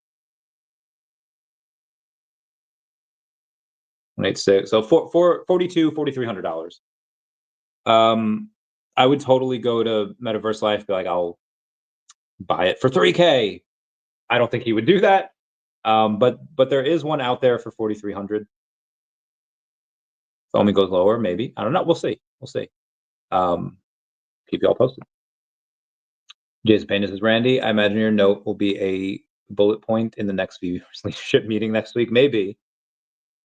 186. So $4,300. I would totally go to Metaverse Life, be like, I'll buy it for 3K. I don't think he would do that. But there is one out there for 4,300. If OMI goes lower, maybe. I don't know. We'll see. We'll see. Keep you all posted. Jason Payne, this is Randy. I imagine your note will be a bullet point in the next VeVe leadership meeting next week. Maybe.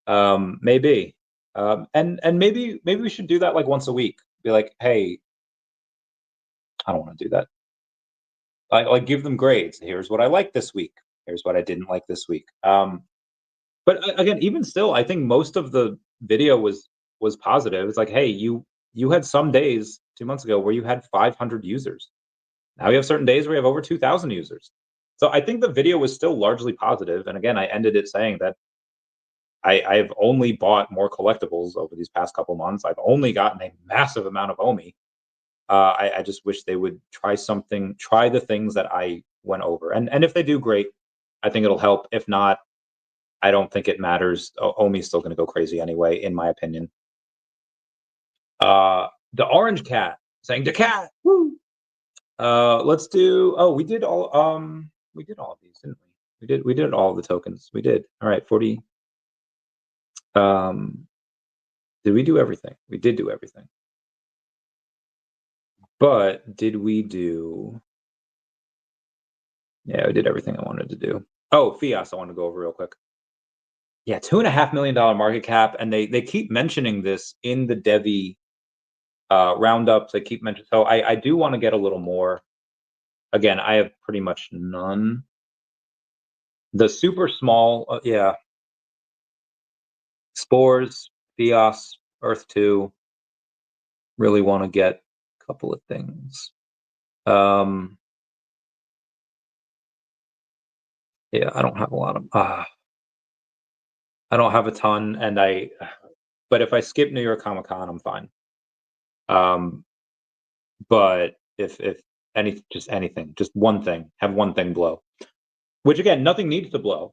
Maybe. And maybe we should do that like once a week. Be like, hey, I don't want to do that. Like give them grades. Here's what I liked this week. Here's what I didn't like this week. But again, even still, I think most of the video was positive. It's like, hey, you had some days 2 months ago where you had 500 users. Now you have certain days where you have over 2,000 users. So I think the video was still largely positive. And again, I ended it saying that I've only bought more collectibles over these past couple months. I've only gotten a massive amount of OMI. I just wish they would try the things that I went over. And if they do, great. I think it'll help. If not, I don't think it matters. OMI's still going to go crazy anyway, in my opinion. The orange cat saying daCat. Woo. Let's do. Oh, we did all. We did all of these, didn't we? We did all of the tokens. We did. All right, 40. Did we do everything? We did do everything. But did we do? Yeah, we did everything I wanted to do. Oh, Fias, I want to go over real quick. Yeah, $2.5 million market cap, and they keep mentioning this in the DEVVE roundups. They keep mentioning. So I do want to get a little more. Again, I have pretty much none. The super small, yeah. Spores, Fias, Earth2. Really want to get a couple of things. Yeah, I don't have a lot of. I don't have a ton, but if I skip New York Comic Con, I'm fine. But if just anything, just one thing, have one thing blow. Which again, nothing needs to blow.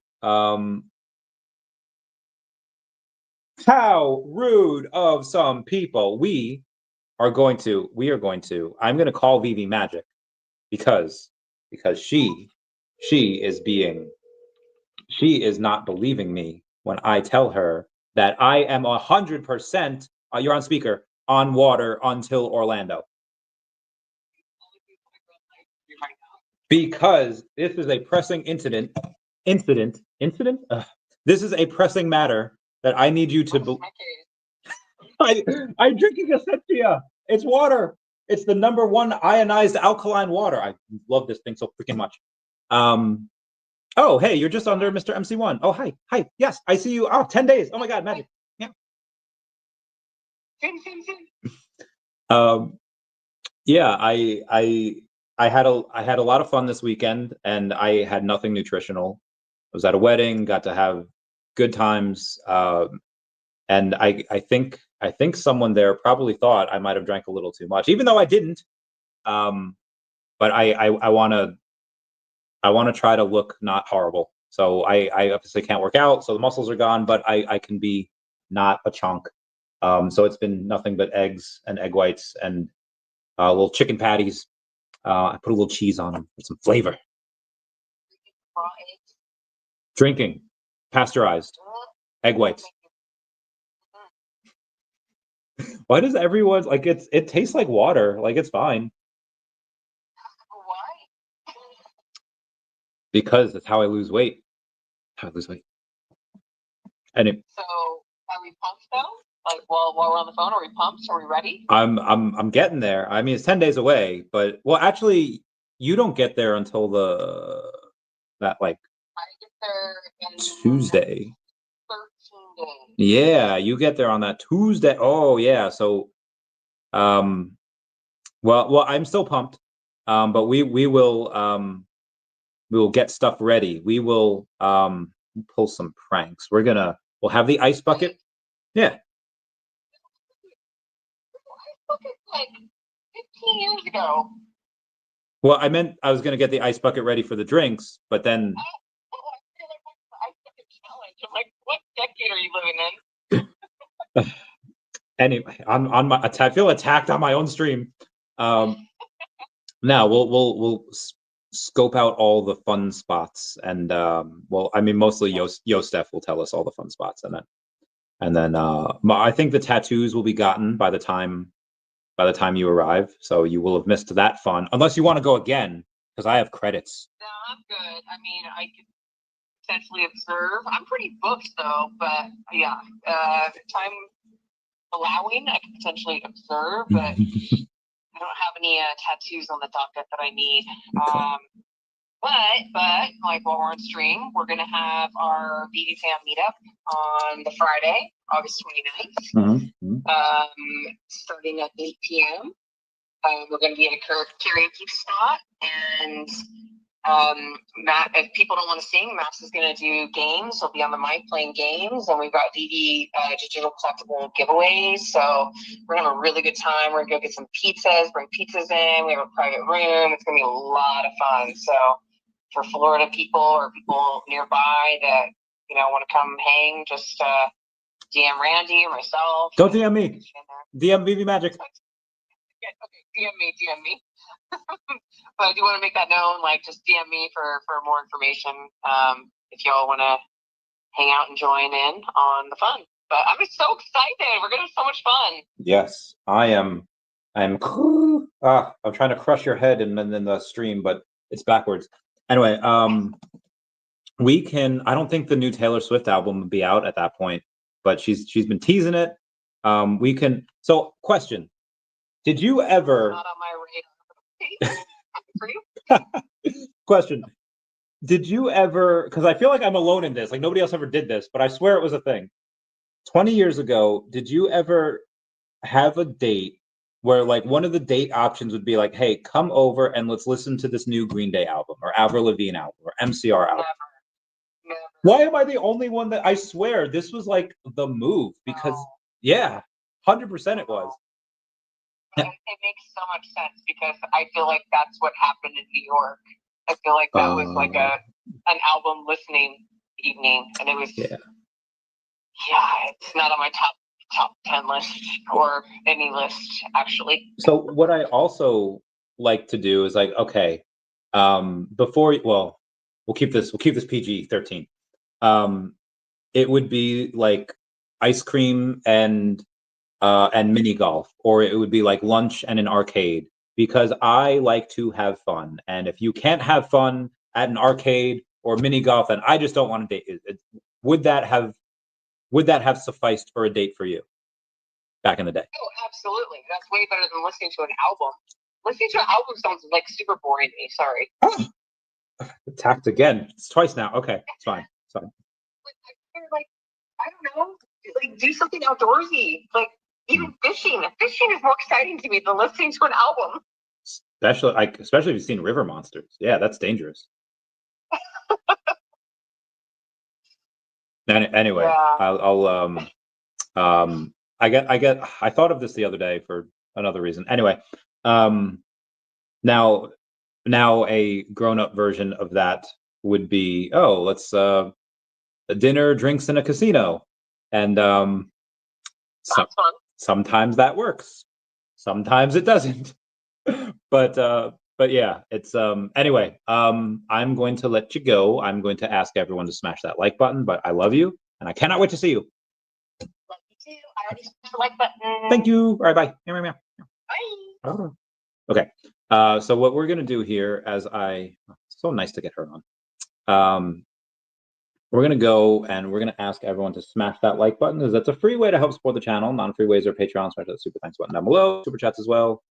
How rude of some people. We are going to. I'm going to call VeVe Magic because she is not believing me when I tell her that I am 100%. You're on speaker on water until Orlando. Because this is a pressing incident. This is a pressing matter that I need you to believe. I'm drinking a sepia. It's water. It's the #1 ionized alkaline water. I love this thing so freaking much. Oh, hey, you're just under Mr. MC1. Oh, hi. Yes, I see you. Oh, 10 days. Oh my God, magic. Yeah. Yeah, I had a lot of fun this weekend, and I had nothing nutritional. I was at a wedding, got to have good times, and I think someone there probably thought I might have drank a little too much, even though I didn't. But I want to try to look not horrible. So I obviously can't work out, so the muscles are gone, but I can be not a chunk. So it's been nothing but eggs and egg whites and little chicken patties. I put a little cheese on them for some flavor. Drinking, pasteurized, egg whites. Why does everyone like it tastes like water? Like it's fine. Why? Because it's how I lose weight. How I lose weight. And so are we pumped though? Like while we're on the phone, are we pumped? Are we ready? I'm getting there. I mean, it's 10 days away, but well, actually, you don't get there until that like I get there in Tuesday. 13 days. Yeah, you get there on that Tuesday. Oh yeah, so well, I'm still pumped. But we will get stuff ready. We will pull some pranks. We're gonna We'll have the ice bucket. Yeah. Like 15 years ago. Well, I meant I was going to get the ice bucket ready for the drinks, but then. I feel like what's the ice bucket challenge? I'm like, what decade are you living in? Anyway, on my, I feel attacked on my own stream. Now we'll scope out all the fun spots, and well, I mean, mostly Yostef will tell us all the fun spots, and then I think the tattoos will be gotten by the time you arrive, so you will have missed that fun, unless you want to go again, because I have credits. No, I'm good. I mean, I could potentially observe. I'm pretty booked though, but yeah, time allowing, I could potentially observe, but I don't have any tattoos on the docket that I need. But like while we're on stream, we're gonna have our VeVe fam meetup on the Friday, August 29th, starting at 8 p.m. We're gonna be at a karaoke spot, and Matt, if people don't want to sing, Max is going to do games. He'll be on the mic playing games, and we've got VeVe digital collectible giveaways. So we're going to have a really good time. We're going to go get some pizzas, bring pizzas in. We have a private room. It's going to be a lot of fun. So for Florida people or people nearby that, you know, want to come hang, just DM Randy or myself. Don't DM me. DM VeVe Magic. Okay, DM me. But I do want to make that known, like just DM me for more information if y'all want to hang out and join in on the fun. But I'm just so excited. We're going to have so much fun. Yes, I am. I'm trying to crush your head in the stream, but it's backwards. Anyway, we can, I don't think the new Taylor Swift album would be out at that point, but she's been teasing it. We can, so question. Did you ever? Not on my radar. For you? Question. Did you ever? Because I feel like I'm alone in this. Like nobody else ever did this, but I swear it was a thing. 20 years ago, did you ever have a date where like one of the date options would be like, "Hey, come over and let's listen to this new Green Day album or Avril Lavigne album or MCR album"? Never. Why am I the only one that I swear this was like the move? Because yeah, 100% it was. It makes so much sense because I feel like that's what happened in New York. I feel like that was like an album listening evening, and it was it's not on my top 10 list or any list actually. So what I also like to do is like, okay, we'll keep this PG-13. It would be like ice cream and mini golf, or it would be like lunch and an arcade, because I like to have fun. And if you can't have fun at an arcade or mini golf, then I just don't want to date. Would that have sufficed for a date for you back in the day? Oh, absolutely. That's way better than listening to an album. Listening to an album sounds like super boring to me. Sorry. Oh, attacked again. It's twice now. Okay, it's fine. It's fine. Like, I don't know. Like, do something outdoorsy. Like, even fishing. Fishing is more exciting to me than listening to an album. Especially if you've seen River Monsters. Yeah, that's dangerous. Anyway, yeah. I thought of this the other day for another reason. Anyway, now a grown-up version of that would be, let's a dinner, drinks, in a casino, and sometimes that works, sometimes it doesn't. But yeah, it's anyway, I'm going to let you go. I'm going to ask everyone to smash that like button, but I love you and I cannot wait to see you. Love you too. I already smashed the like button. Thank you. All right, bye. Bye. Oh. Okay. So what we're gonna do here, so nice to get her on. We're gonna go and we're gonna ask everyone to smash that like button, because that's a free way to help support the channel. Non-free ways are Patreon, smash that super thanks button down below, super chats as well.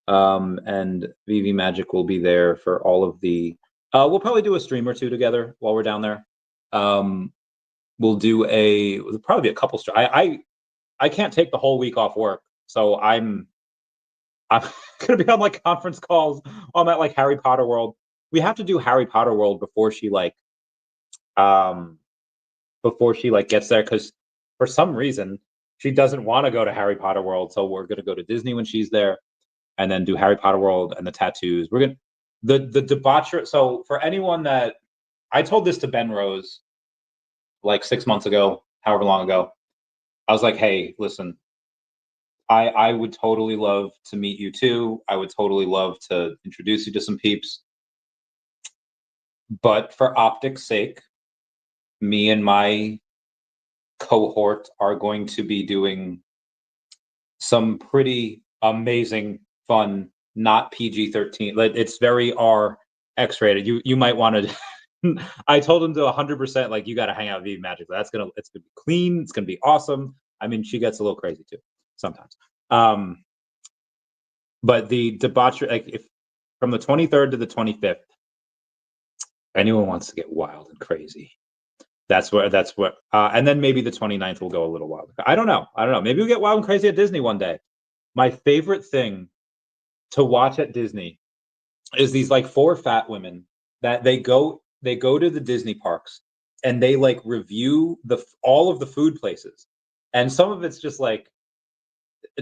And VeVe Magic will be there for all of the. We'll probably do a stream or two together while we're down there. We'll probably be a couple. I can't take the whole week off work, so I'm gonna be on like conference calls. I'm at like Harry Potter World. We have to do Harry Potter World before she before she like gets there, because for some reason she doesn't want to go to Harry Potter World. So we're gonna go to Disney when she's there, and then do Harry Potter World and the tattoos. We're gonna the debauchery. So for anyone that I told this to Ben Rose like 6 months ago, however long ago, I was like, hey, listen, I would totally love to meet you too. I would totally love to introduce you to some peeps. But for optics' sake, me and my cohort are going to be doing some pretty amazing, fun, not PG-13. Like, it's very R X-rated. You might want to. I told him to 100%. Like, you got to hang out with VeVe Magic. It's gonna be clean. It's gonna be awesome. I mean, she gets a little crazy too sometimes. But the debauchery, like, if from the 23rd to the 25th, anyone wants to get wild and crazy, that's what, and then maybe the 29th will go a little wild. I don't know. Maybe we'll get wild and crazy at Disney one day. My favorite thing to watch at Disney is these like 4 fat women that they go to the Disney parks and they like review all of the food places. And some of it's just like,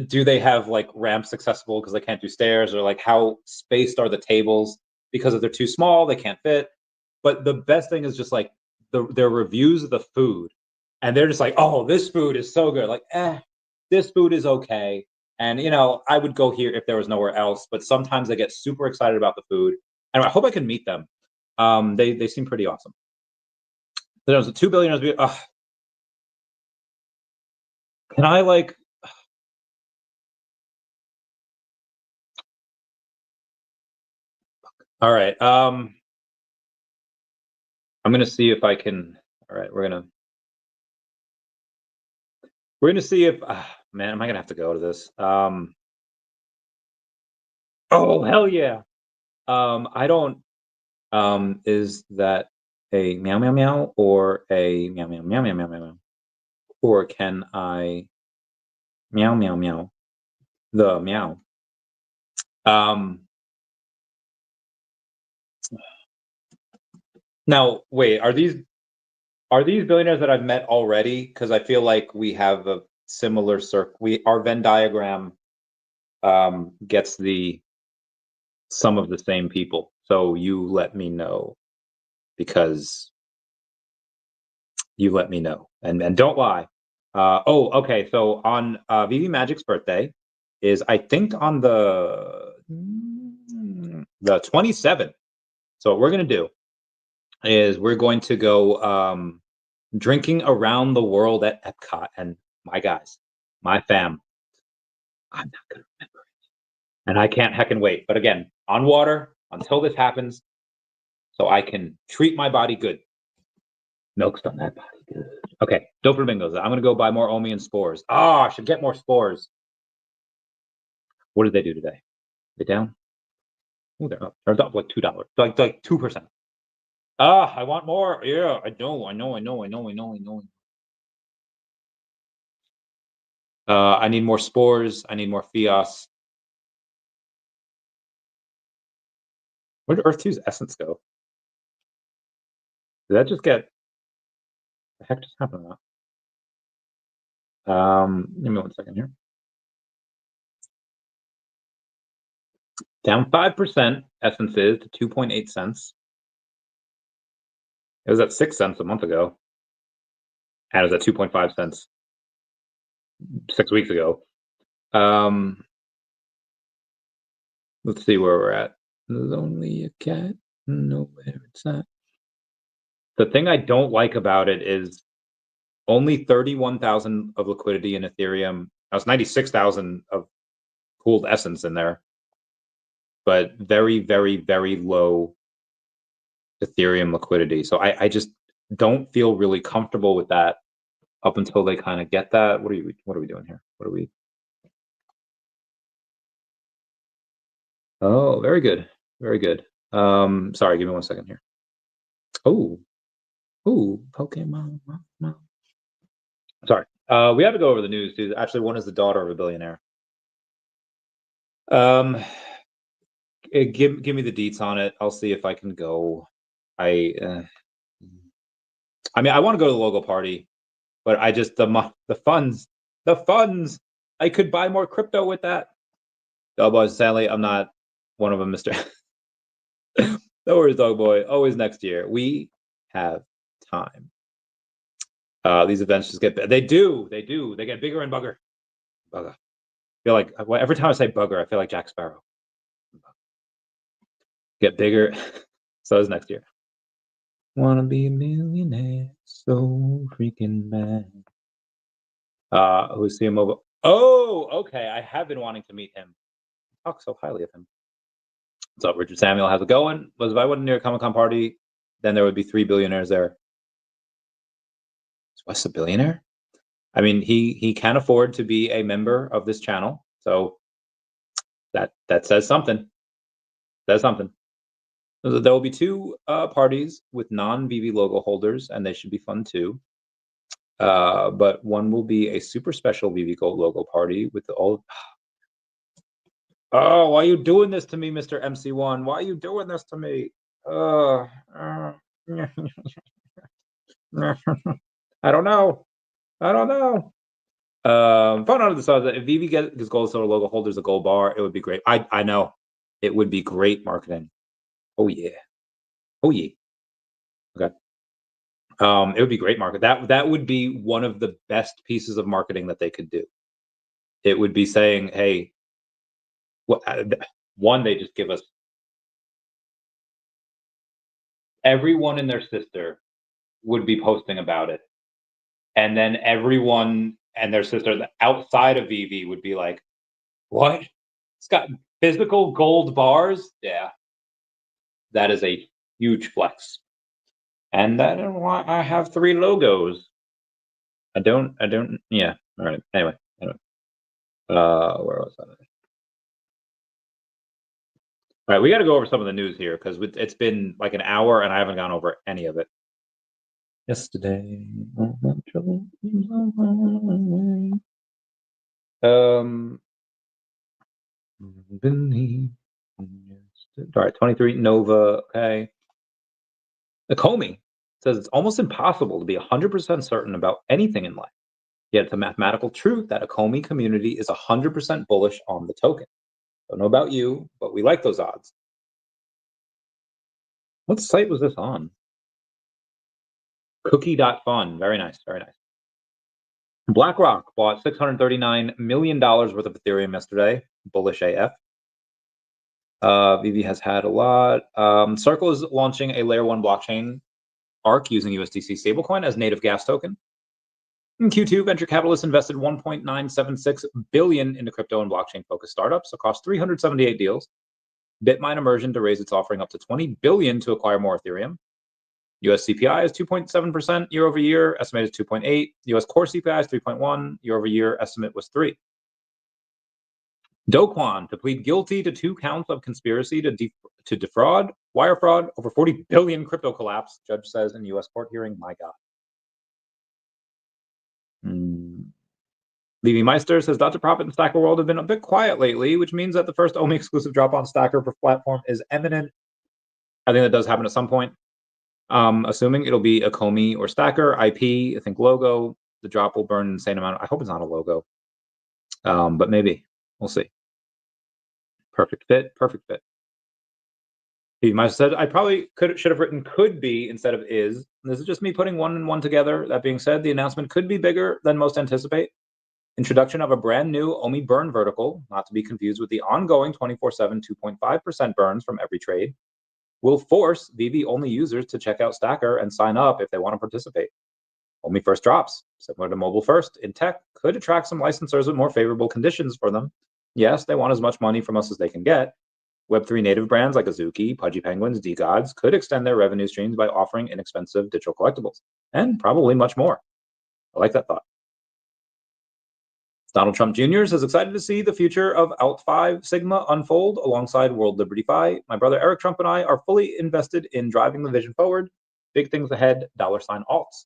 do they have like ramps accessible because they can't do stairs, or like how spaced are the tables because if they're too small they can't fit. But the best thing is just like their reviews of the food, and they're just like, oh, this food is so good, like this food is okay, and I would go here if there was nowhere else. But sometimes I get super excited about the food, and I hope I can meet them. They seem pretty awesome. There's a 2 billionaires. Can I like all right, I'm gonna see if I can. All right, we're gonna see if man, am I gonna have to go to this? Oh hell yeah. I don't. Is that a meow meow meow or a meow meow meow meow meow meow meow? Or can I meow meow meow the meow? Now wait, are these billionaires that I've met already? Because I feel like we have a similar circle. Our Venn diagram gets some of the same people. So you let me know, because you let me know, and don't lie. Oh, okay. So on VeVe Magic's birthday is, I think, on the 27th. So what we're gonna do is we're going to go drinking around the world at Epcot, and my guys, my fam, I'm not gonna remember it, and I can't heckin' wait. But again, on water until this happens, so I can treat my body good. Milk's done that body good. Okay, dope flamingos. I'm gonna go buy more OMI and spores. I should get more spores. What did they do today? They down? Oh, they're up. They're up like $2, like 2%. I want more. Yeah, I know. I need more spores. I need more Fios. Where did Earth 2's essence go? Did that just get? The heck just happened to that? Give me 1 second here. Down 5%. Essences to 2.8 cents. It was at 6 cents a month ago. And it was at 2.5 cents 6 weeks ago. Let's see where we're at. Lonely a cat, know where it's at. The thing I don't like about it is only 31,000 of liquidity in Ethereum. That's 96,000 of pooled essence in there, but very, very, very low Ethereum liquidity. So I just don't feel really comfortable with that up until they kind of get that. What are we doing here? What are we? Oh, very good. Very good. Sorry, give me 1 second here. Oh, Pokemon. Sorry. We have to go over the news too. Actually, one is the daughter of a billionaire. Give me the deets on it. I'll see if I can go. I mean, I want to go to the logo party, but I just the funds. I could buy more crypto with that. Dog boy, sadly, I'm not one of them, Mister. No worries, dog boy. Always next year. We have time. These events just get they do. They get bigger and bugger. Bugger. I feel like every time I say bugger, I feel like Jack Sparrow. Get bigger. So is next year. Wanna be a millionaire, so freaking bad. Who's CMO? Oh, okay. I have been wanting to meet him. Talk so highly of him. What's up, Richard Samuel? How's it going? If I went near a Comic-Con party, then there would be 3 billionaires there. Is Wes a billionaire? I mean, he can afford to be a member of this channel, so that says something. Says something. There will be 2 parties with non-VeVe logo holders, and they should be fun too. But one will be a super special VeVe Gold logo party with all. Oh, why are you doing this to me, Mr. MC1? Why are you doing this to me? I don't know. Fun out of the side that if VeVe gets gold silver logo holders a gold bar, it would be great. I know it would be great marketing. Oh yeah. Okay. It would be great market. That would be one of the best pieces of marketing that they could do. It would be saying, hey, one, they just give us everyone and their sister would be posting about it. And then everyone and their sister outside of VeVe would be like, what? It's got physical gold bars? Yeah. That is a huge flex. And that is why I have 3 logos. I don't, yeah. All right. Anyway. Where was I? All right, we got to go over some of the news here because it's been like an hour and I haven't gone over any of it. Yesterday. All right, 23 Nova. Okay. The OMI says it's almost impossible to be 100% certain about anything in life. Yet it's a mathematical truth that a OMI community is 100% bullish on the token. Don't know about you, but we like those odds. What site was this on? Cookie.fun. Very nice. BlackRock bought $639 million worth of Ethereum yesterday. Bullish AF. VeVe has had a lot. Circle is launching a layer 1 blockchain, ARC, using USDC stablecoin as native gas token. In Q2, venture capitalists invested $1.976 billion into crypto and blockchain-focused startups across 378 deals. Bitmine Immersion to raise its offering up to $20 billion to acquire more Ethereum. US CPI is 2.7% year over year, estimated 2.8. US core CPI is 3.1, year over year, estimate was 3. Do Kwon to plead guilty to 2 counts of conspiracy to defraud, wire fraud, over 40 billion crypto collapse, judge says in US court hearing. My God. Levi Meister says Dr. Profit and Stacker World have been a bit quiet lately, which means that the first OMI exclusive drop on Stacker for platform is imminent. I think that does happen at some point. Assuming it'll be a OMI or Stacker, IP, I think logo, the drop will burn an insane amount. I hope it's not a logo. But maybe. We'll see. Perfect fit. Levi Meister said, I probably should have written could be instead of is. This is just me putting 1 and 1 together. That being said, the announcement could be bigger than most anticipate. Introduction of a brand new OMI burn vertical, not to be confused with the ongoing 24/7 2.5% burns from every trade, will force VeVe only users to check out Stacker and sign up if they want to participate. OMI first drops, similar to mobile first in tech, could attract some licensors with more favorable conditions for them. Yes, they want as much money from us as they can get. Web3 native brands like Azuki, Pudgy Penguins, DGods could extend their revenue streams by offering inexpensive digital collectibles, and probably much more. I like that thought. Donald Trump Jr. is excited to see the future of Alt5 Sigma unfold alongside World Liberty Fi. My brother Eric Trump and I are fully invested in driving the vision forward. Big things ahead, $alts.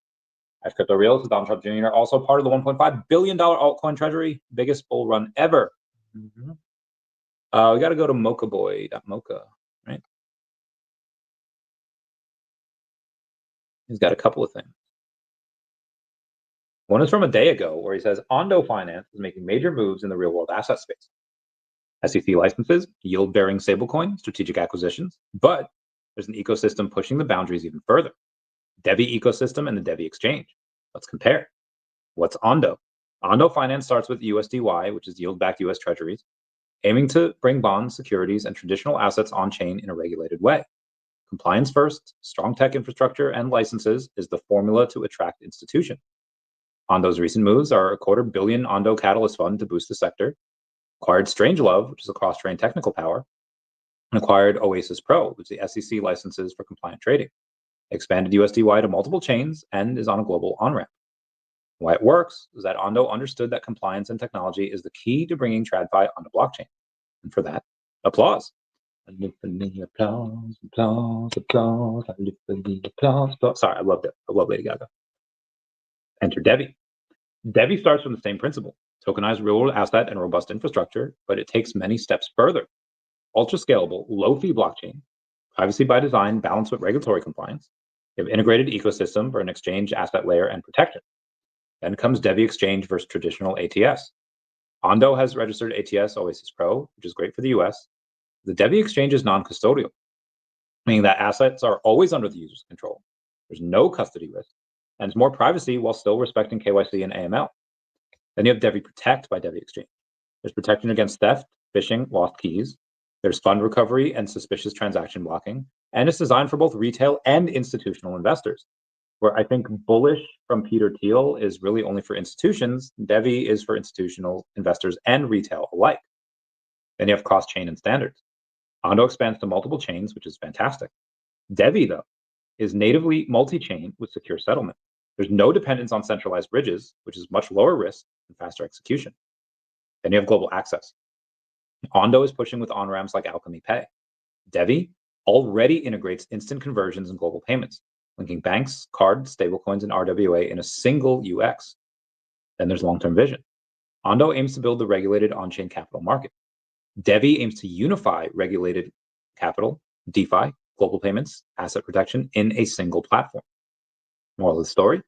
At Crypto Reels is Donald Trump Jr., also part of the $1.5 billion altcoin treasury, biggest bull run ever. We got to go to mochaboy.mocha, right? He's got a couple of things. One is from a day ago where he says Ondo Finance is making major moves in the real world asset space. SEC licenses, yield-bearing stablecoin, strategic acquisitions, but there's an ecosystem pushing the boundaries even further. DEVVE ecosystem and the DEVVE exchange. Let's compare. What's Ondo? Ondo Finance starts with USDY, which is yield-backed US treasuries, aiming to bring bonds, securities, and traditional assets on-chain in a regulated way. Compliance first, strong tech infrastructure, and licenses is the formula to attract institutions. Ondo's recent moves are a $250 million Ondo Catalyst Fund to boost the sector, acquired Strangelove, which is a cross-train technical power, and acquired Oasis Pro, which is the SEC licenses for compliant trading, expanded USDY to multiple chains, and is on a global on-ramp. Why it works is that Ondo understood that compliance and technology is the key to bringing TradFi onto blockchain. And for that, applause. Applause, applause, applause, applause. Sorry, I loved it. I love Lady Gaga. Enter DEVVE. DEVVE starts from the same principle. Tokenized real-world asset and robust infrastructure, but it takes many steps further. Ultra-scalable, low-fee blockchain, privacy by design balanced with regulatory compliance. You have integrated ecosystem for an exchange asset layer and protection. Then comes DEVVE exchange versus traditional ATS. Ondo has registered ATS Oasis Pro, which is great for the US. The DEVVE exchange is non-custodial, meaning that assets are always under the user's control. There's no custody risk, and it's more privacy while still respecting KYC and AML. Then you have DEVVE Protect by DEVVE Exchange. There's protection against theft, phishing, lost keys. There's fund recovery and suspicious transaction blocking. And it's designed for both retail and institutional investors. Where I think bullish from Peter Thiel is really only for institutions, DEVVE is for institutional investors and retail alike. Then you have cross-chain and standards. Ondo expands to multiple chains, which is fantastic. DEVVE, though, is natively multi-chain with secure settlement. There's no dependence on centralized bridges, which is much lower risk and faster execution. Then you have global access. Ondo is pushing with on-ramps like Alchemy Pay. DEVVE already integrates instant conversions and global payments, linking banks, cards, stablecoins, and RWA in a single UX. Then there's long-term vision. Ondo aims to build the regulated on-chain capital market. DEVVE aims to unify regulated capital, DeFi, global payments, asset protection in a single platform. Moral of the story: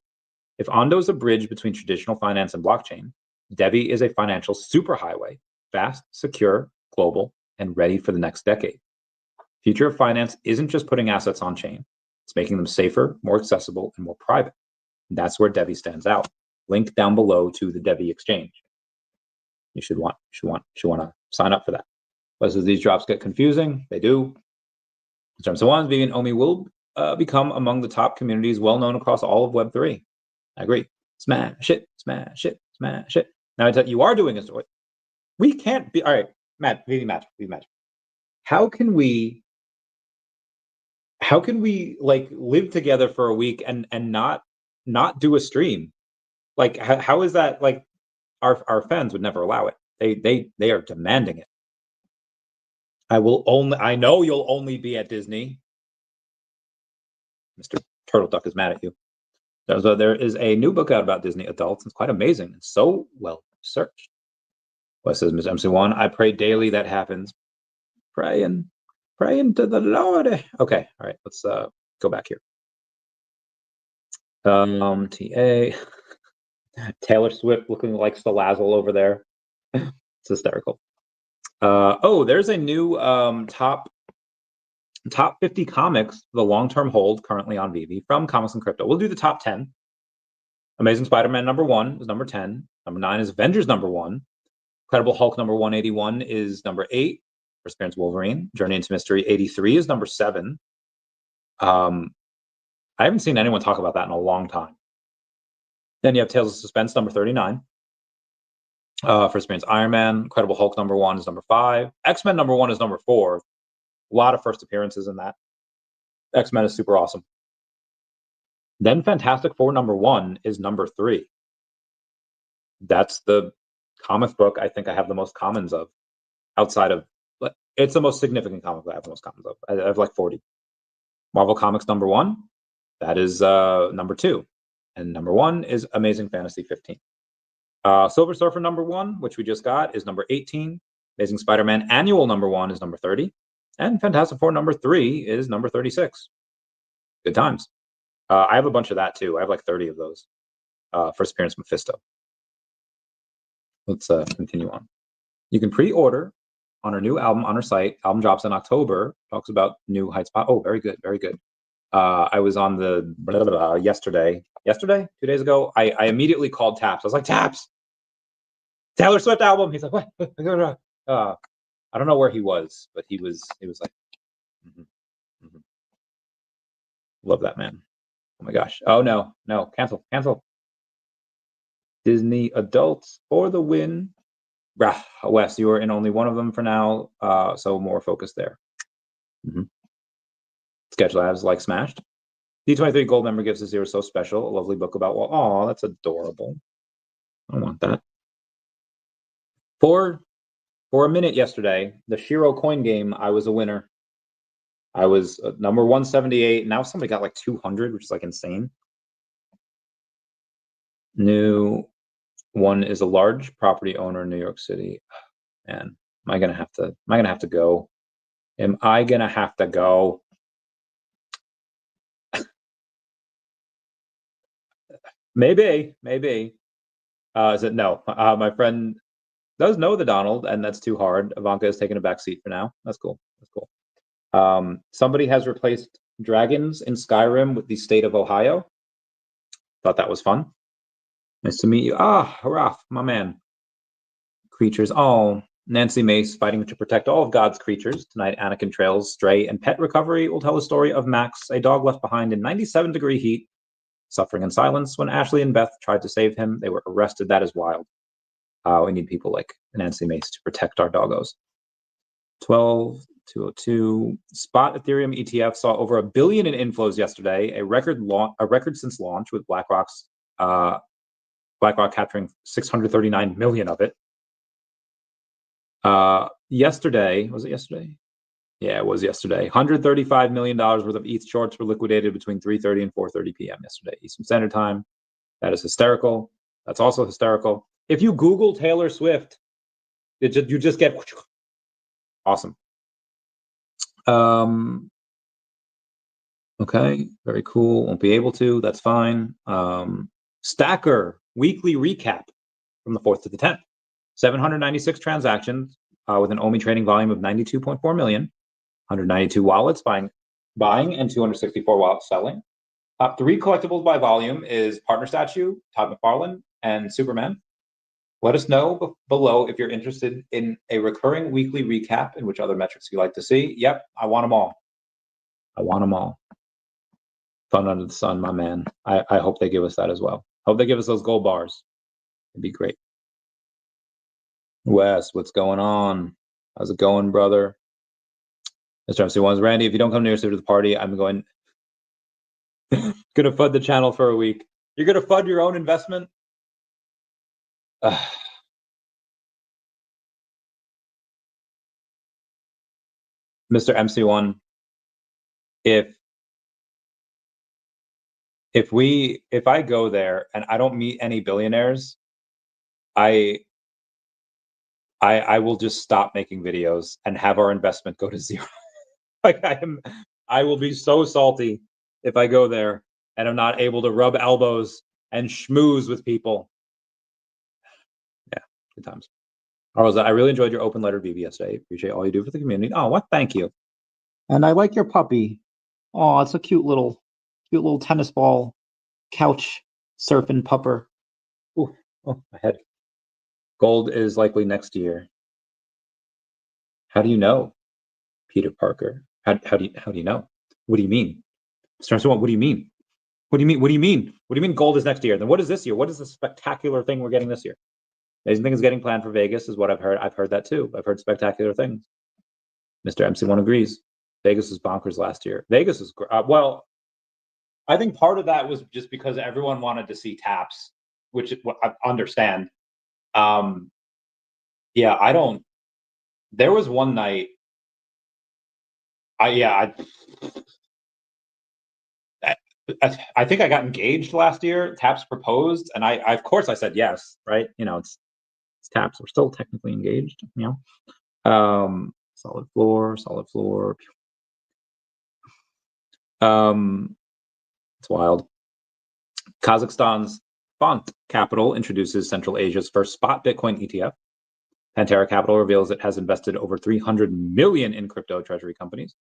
if Ondo is a bridge between traditional finance and blockchain, DEVVE is a financial superhighway, fast, secure, global, and ready for the next decade. Future of finance isn't just putting assets on chain; it's making them safer, more accessible, and more private. And that's where DEVVE stands out. Link down below to the DEVVE exchange. You should want to sign up for that. But as these drops get confusing, they do. In terms of ones, VeVe and OMI will become among the top communities well known across all of Web3. I agree. Smash it, smash it, smash it. Now I tell you are doing a story. We can't be all right, Matt, VeVe match. How can we like live together for a week and not do a stream? Like how is that? Like our fans would never allow it. They are demanding it. I know you'll only be at Disney. Mr. Turtle Duck is mad at you. So there is a new book out about Disney adults. It's quite amazing and so well researched. What says Ms. MC1? I pray daily that happens. Praying to the Lord. Okay, all right. Let's go back here. TA. Taylor Swift looking like Salazzle over there. It's hysterical. Oh, there's a new top 50 comics, the long-term hold currently on VeVe from Comics and Crypto. We'll do the top 10. Amazing Spider-Man #1 is number 10. Number 9 is Avengers #1. Incredible Hulk number 181 is number 8. First appearance Wolverine. Journey into Mystery 83 is number 7. I haven't seen anyone talk about that in a long time. Then you have Tales of Suspense number 39. First appearance Iron Man. Incredible Hulk #1 is number 5. X-Men #1 is number 4. A lot of first appearances in that. X-Men is super awesome. Then Fantastic Four #1 is number 3. That's the comic book I think I have the most commons of. Outside of, it's the most significant comic book I have the most commons of. I have like 40. Marvel Comics #1, that is number 2. And number 1 is Amazing Fantasy 15. Silver Surfer #1, which we just got, is number 18. Amazing Spider-Man Annual #1 is number 30. And Fantastic Four #3 is number 36. Good times. I have a bunch of that too. I have like 30 of those. first appearance Mephisto. Let's continue on. You can pre-order on our new album on our site. Album drops in October. Talks about new heights. Oh, very good, very good. I was on the yesterday, 2 days ago. I immediately called Taps. I was like, Taps, Taylor Swift album. He's like, what? I don't know where he was, but he was like, love that man. Oh my gosh. Oh no, cancel. Disney adults for the win. Wes, you are in only one of them for now, so more focus there. Sketch Labs like smashed. D23 Gold member gives us here so special. A lovely book about, well, oh, that's adorable. I want that. For a minute yesterday, the SHIRO coin game, I was a winner. I was number 178. Now somebody got like 200, which is like insane. New one is a large property owner in New York City. Man, am I gonna have to go? Am I gonna have to go? Maybe. Is it no? My friend does know the Donald, and that's too hard. Ivanka is taking a back seat for now. That's cool. Somebody has replaced dragons in Skyrim with the state of Ohio. Thought that was fun. Nice to meet you. Raph, my man. Creatures. Oh, Nancy Mace fighting to protect all of God's creatures. Tonight, Anakin Trails, Stray, and Pet Recovery will tell a story of Max, a dog left behind in 97-degree heat, suffering in silence. When Ashley and Beth tried to save him, they were arrested. That is wild. We need people like Nancy Mace to protect our doggos. 12,202. Spot Ethereum ETF saw over $1 billion in inflows yesterday, a record since launch, with BlackRock capturing 639 million of it. Yesterday, was it yesterday? Yeah, it was yesterday. $135 million worth of ETH shorts were liquidated between 3:30 and 4:30 p.m. yesterday, Eastern Standard Time. That is hysterical. That's also hysterical. If you Google Taylor Swift, you just get awesome. Okay, very cool. Won't be able to. That's fine. Stacker weekly recap from the 4th to the 10th. 796 transactions with an OMI trading volume of 92.4 million. 192 wallets buying and 264 wallets selling. Top 3 collectibles by volume is Partner Statue, Todd McFarlane, and Superman. Let us know below if you're interested in a recurring weekly recap and which other metrics you like to see. Yep, I want them all. Fun under the sun, my man. I hope they give us that as well. Hope they give us those gold bars. It'd be great. Wes, what's going on? How's it going, brother? Mr. MC1's Randy, if you don't come near to the party, I'm going gonna FUD the channel for a week. You're gonna FUD your own investment? Mr. MC1, if I go there and I don't meet any billionaires, I will just stop making videos and have our investment go to zero. Like I will be so salty if I go there and I'm not able to rub elbows and schmooze with people. Yeah, good times. Rosa, I really enjoyed your open letter VeVe yesterday. Appreciate all you do for the community. Oh, what? Thank you. And I like your puppy. Oh, it's a cute little tennis ball couch surfing pupper. Ooh, oh, my head. Gold is likely next year. How do you know, Peter Parker? How do you know? What do you mean? What do you mean? What do you mean gold is next year? Then what is this year? What is the spectacular thing we're getting this year? Amazing thing is getting planned for Vegas is what I've heard. I've heard that too. I've heard spectacular things. Mr. MC1 agrees. Vegas was bonkers last year. Vegas was well. I think part of that was just because everyone wanted to see taps, which I understand. Yeah, I don't. There was one night. I think I got engaged last year. Taps proposed, and I of course I said yes. Right? You know, it's taps. We're still technically engaged. You know, solid floor. It's wild. Kazakhstan's Font Capital introduces Central Asia's first spot Bitcoin ETF. Pantera Capital reveals it has invested over 300 million in crypto treasury companies.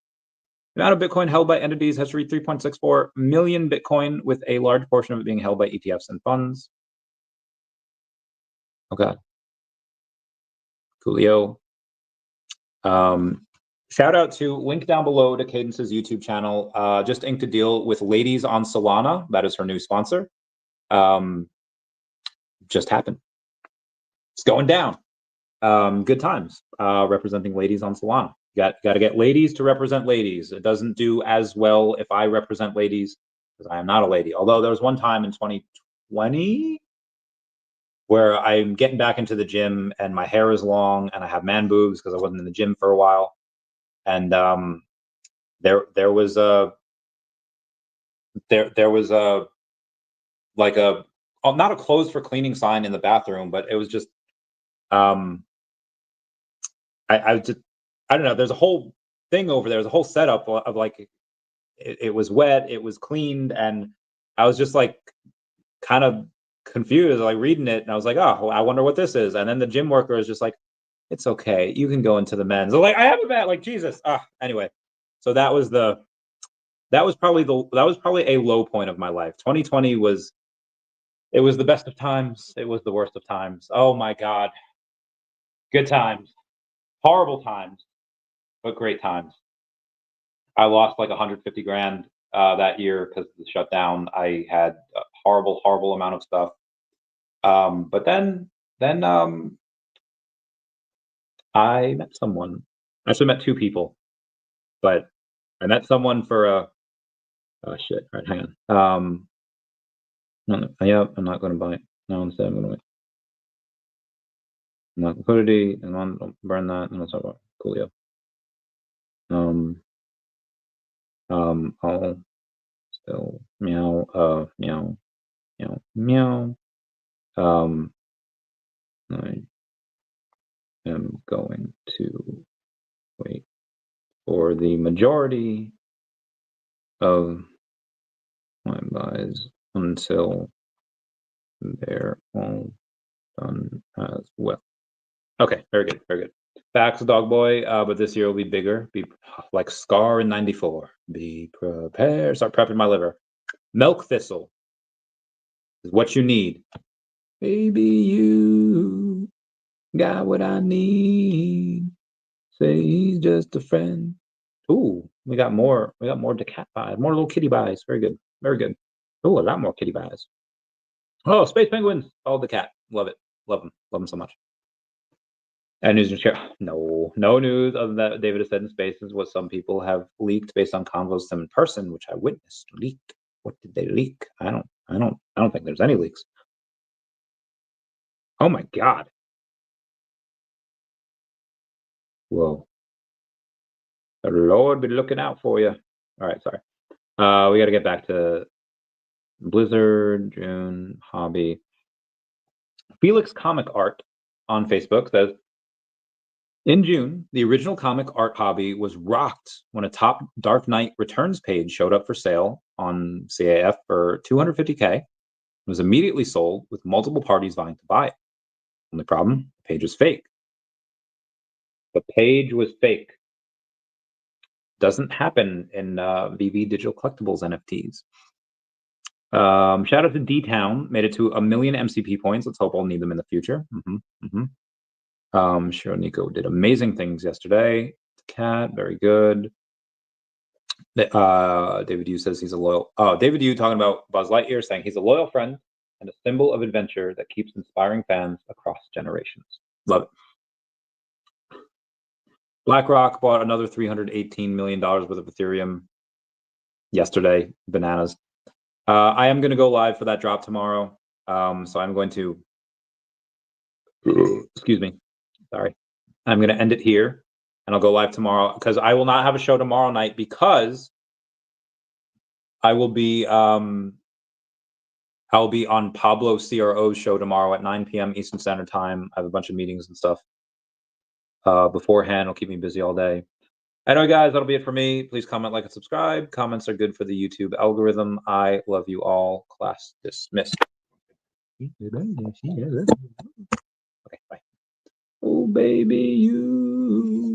The amount of Bitcoin held by entities has reached 3.64 million Bitcoin, with a large portion of it being held by ETFs and funds. Okay. Coolio. Shout out to link down below to Kaidence's YouTube channel. Just inked a deal with Ladies on Solana. That is her new sponsor. Just happened. It's going down. Good times. Representing ladies on Solana. Got to get ladies to represent ladies. It doesn't do as well if I represent ladies, because I am not a lady. Although there was one time in 2020 where I'm getting back into the gym and my hair is long and I have man boobs because I wasn't in the gym for a while. And there was a like a not a closed for cleaning sign in the bathroom, but it was just I don't know. There's a whole thing over there. There's a whole setup of like it was wet, it was cleaned, and I was just like kind of confused, like reading it, and I was like, oh, I wonder what this is. And then the gym worker is just like, it's okay, you can go into the men's. I'm like, I have a bat, like Jesus. Anyway, so that was probably a low point of my life. 2020 was the best of times. It was the worst of times. Oh my God. Good times. Horrible times, but great times. I lost like 150 grand that year because of the shutdown. I had a horrible amount of stuff. But then I met someone. I actually met two people, but I met someone for a shit. All right, hang on. Yeah, I'm not going to buy it. No, instead I'm going to wait. Not liquidity, and don't burn that, and let's talk about Coolio. I'll still meow, meow, meow, meow. I am going to wait for the majority of my buys until they're all done as well. Okay, very good, very good. Facts, dog boy, but this year will be bigger. Be like Scar in '94. Be prepared. Start prepping my liver. Milk thistle is what you need. Baby, you got what I need. Say he's just a friend. Ooh, we got more daCat buys, more little kitty buys. Very good, very good. Ooh, a lot more kitty buys. Oh, space penguins. Oh, daCat. Love it. Love them so much. And news and share. No news other than that David has said in Spaces what some people have leaked based on convos with them in person, which I witnessed. Leaked. What did they leak? I don't think there's any leaks. Oh my God. Whoa. The Lord be looking out for you. All right, sorry. We got to get back to Blizzard, June, hobby. Felix Comic Art on Facebook says, in June, the original comic art hobby was rocked when a top Dark Knight Returns page showed up for sale on CAF for $250K. It was immediately sold with multiple parties vying to buy it. Only problem, the page was fake. The page was fake. Doesn't happen in VeVe digital collectibles NFTs. Shout out to D-Town, made it to 1 million MCP points. Let's hope I'll need them in the future. Shiro Nico did amazing things yesterday. Cat, very good. David Yu says he's a loyal. Oh, David Yu talking about Buzz Lightyear, saying he's a loyal friend and a symbol of adventure that keeps inspiring fans across generations. Love it. BlackRock bought another $318 million worth of Ethereum yesterday. Bananas. I am going to go live for that drop tomorrow. So I'm going to, excuse me, sorry. I'm going to end it here and I'll go live tomorrow because I will not have a show tomorrow night because I will be, I'll be on Pablo CRO's show tomorrow at 9 p.m. Eastern Standard Time. I have a bunch of meetings and stuff beforehand. It'll keep me busy all day. Anyway, guys, that'll be it for me. Please comment, like, and subscribe. Comments are good for the YouTube algorithm. I love you all. Class dismissed. Okay, bye. Oh, baby, you.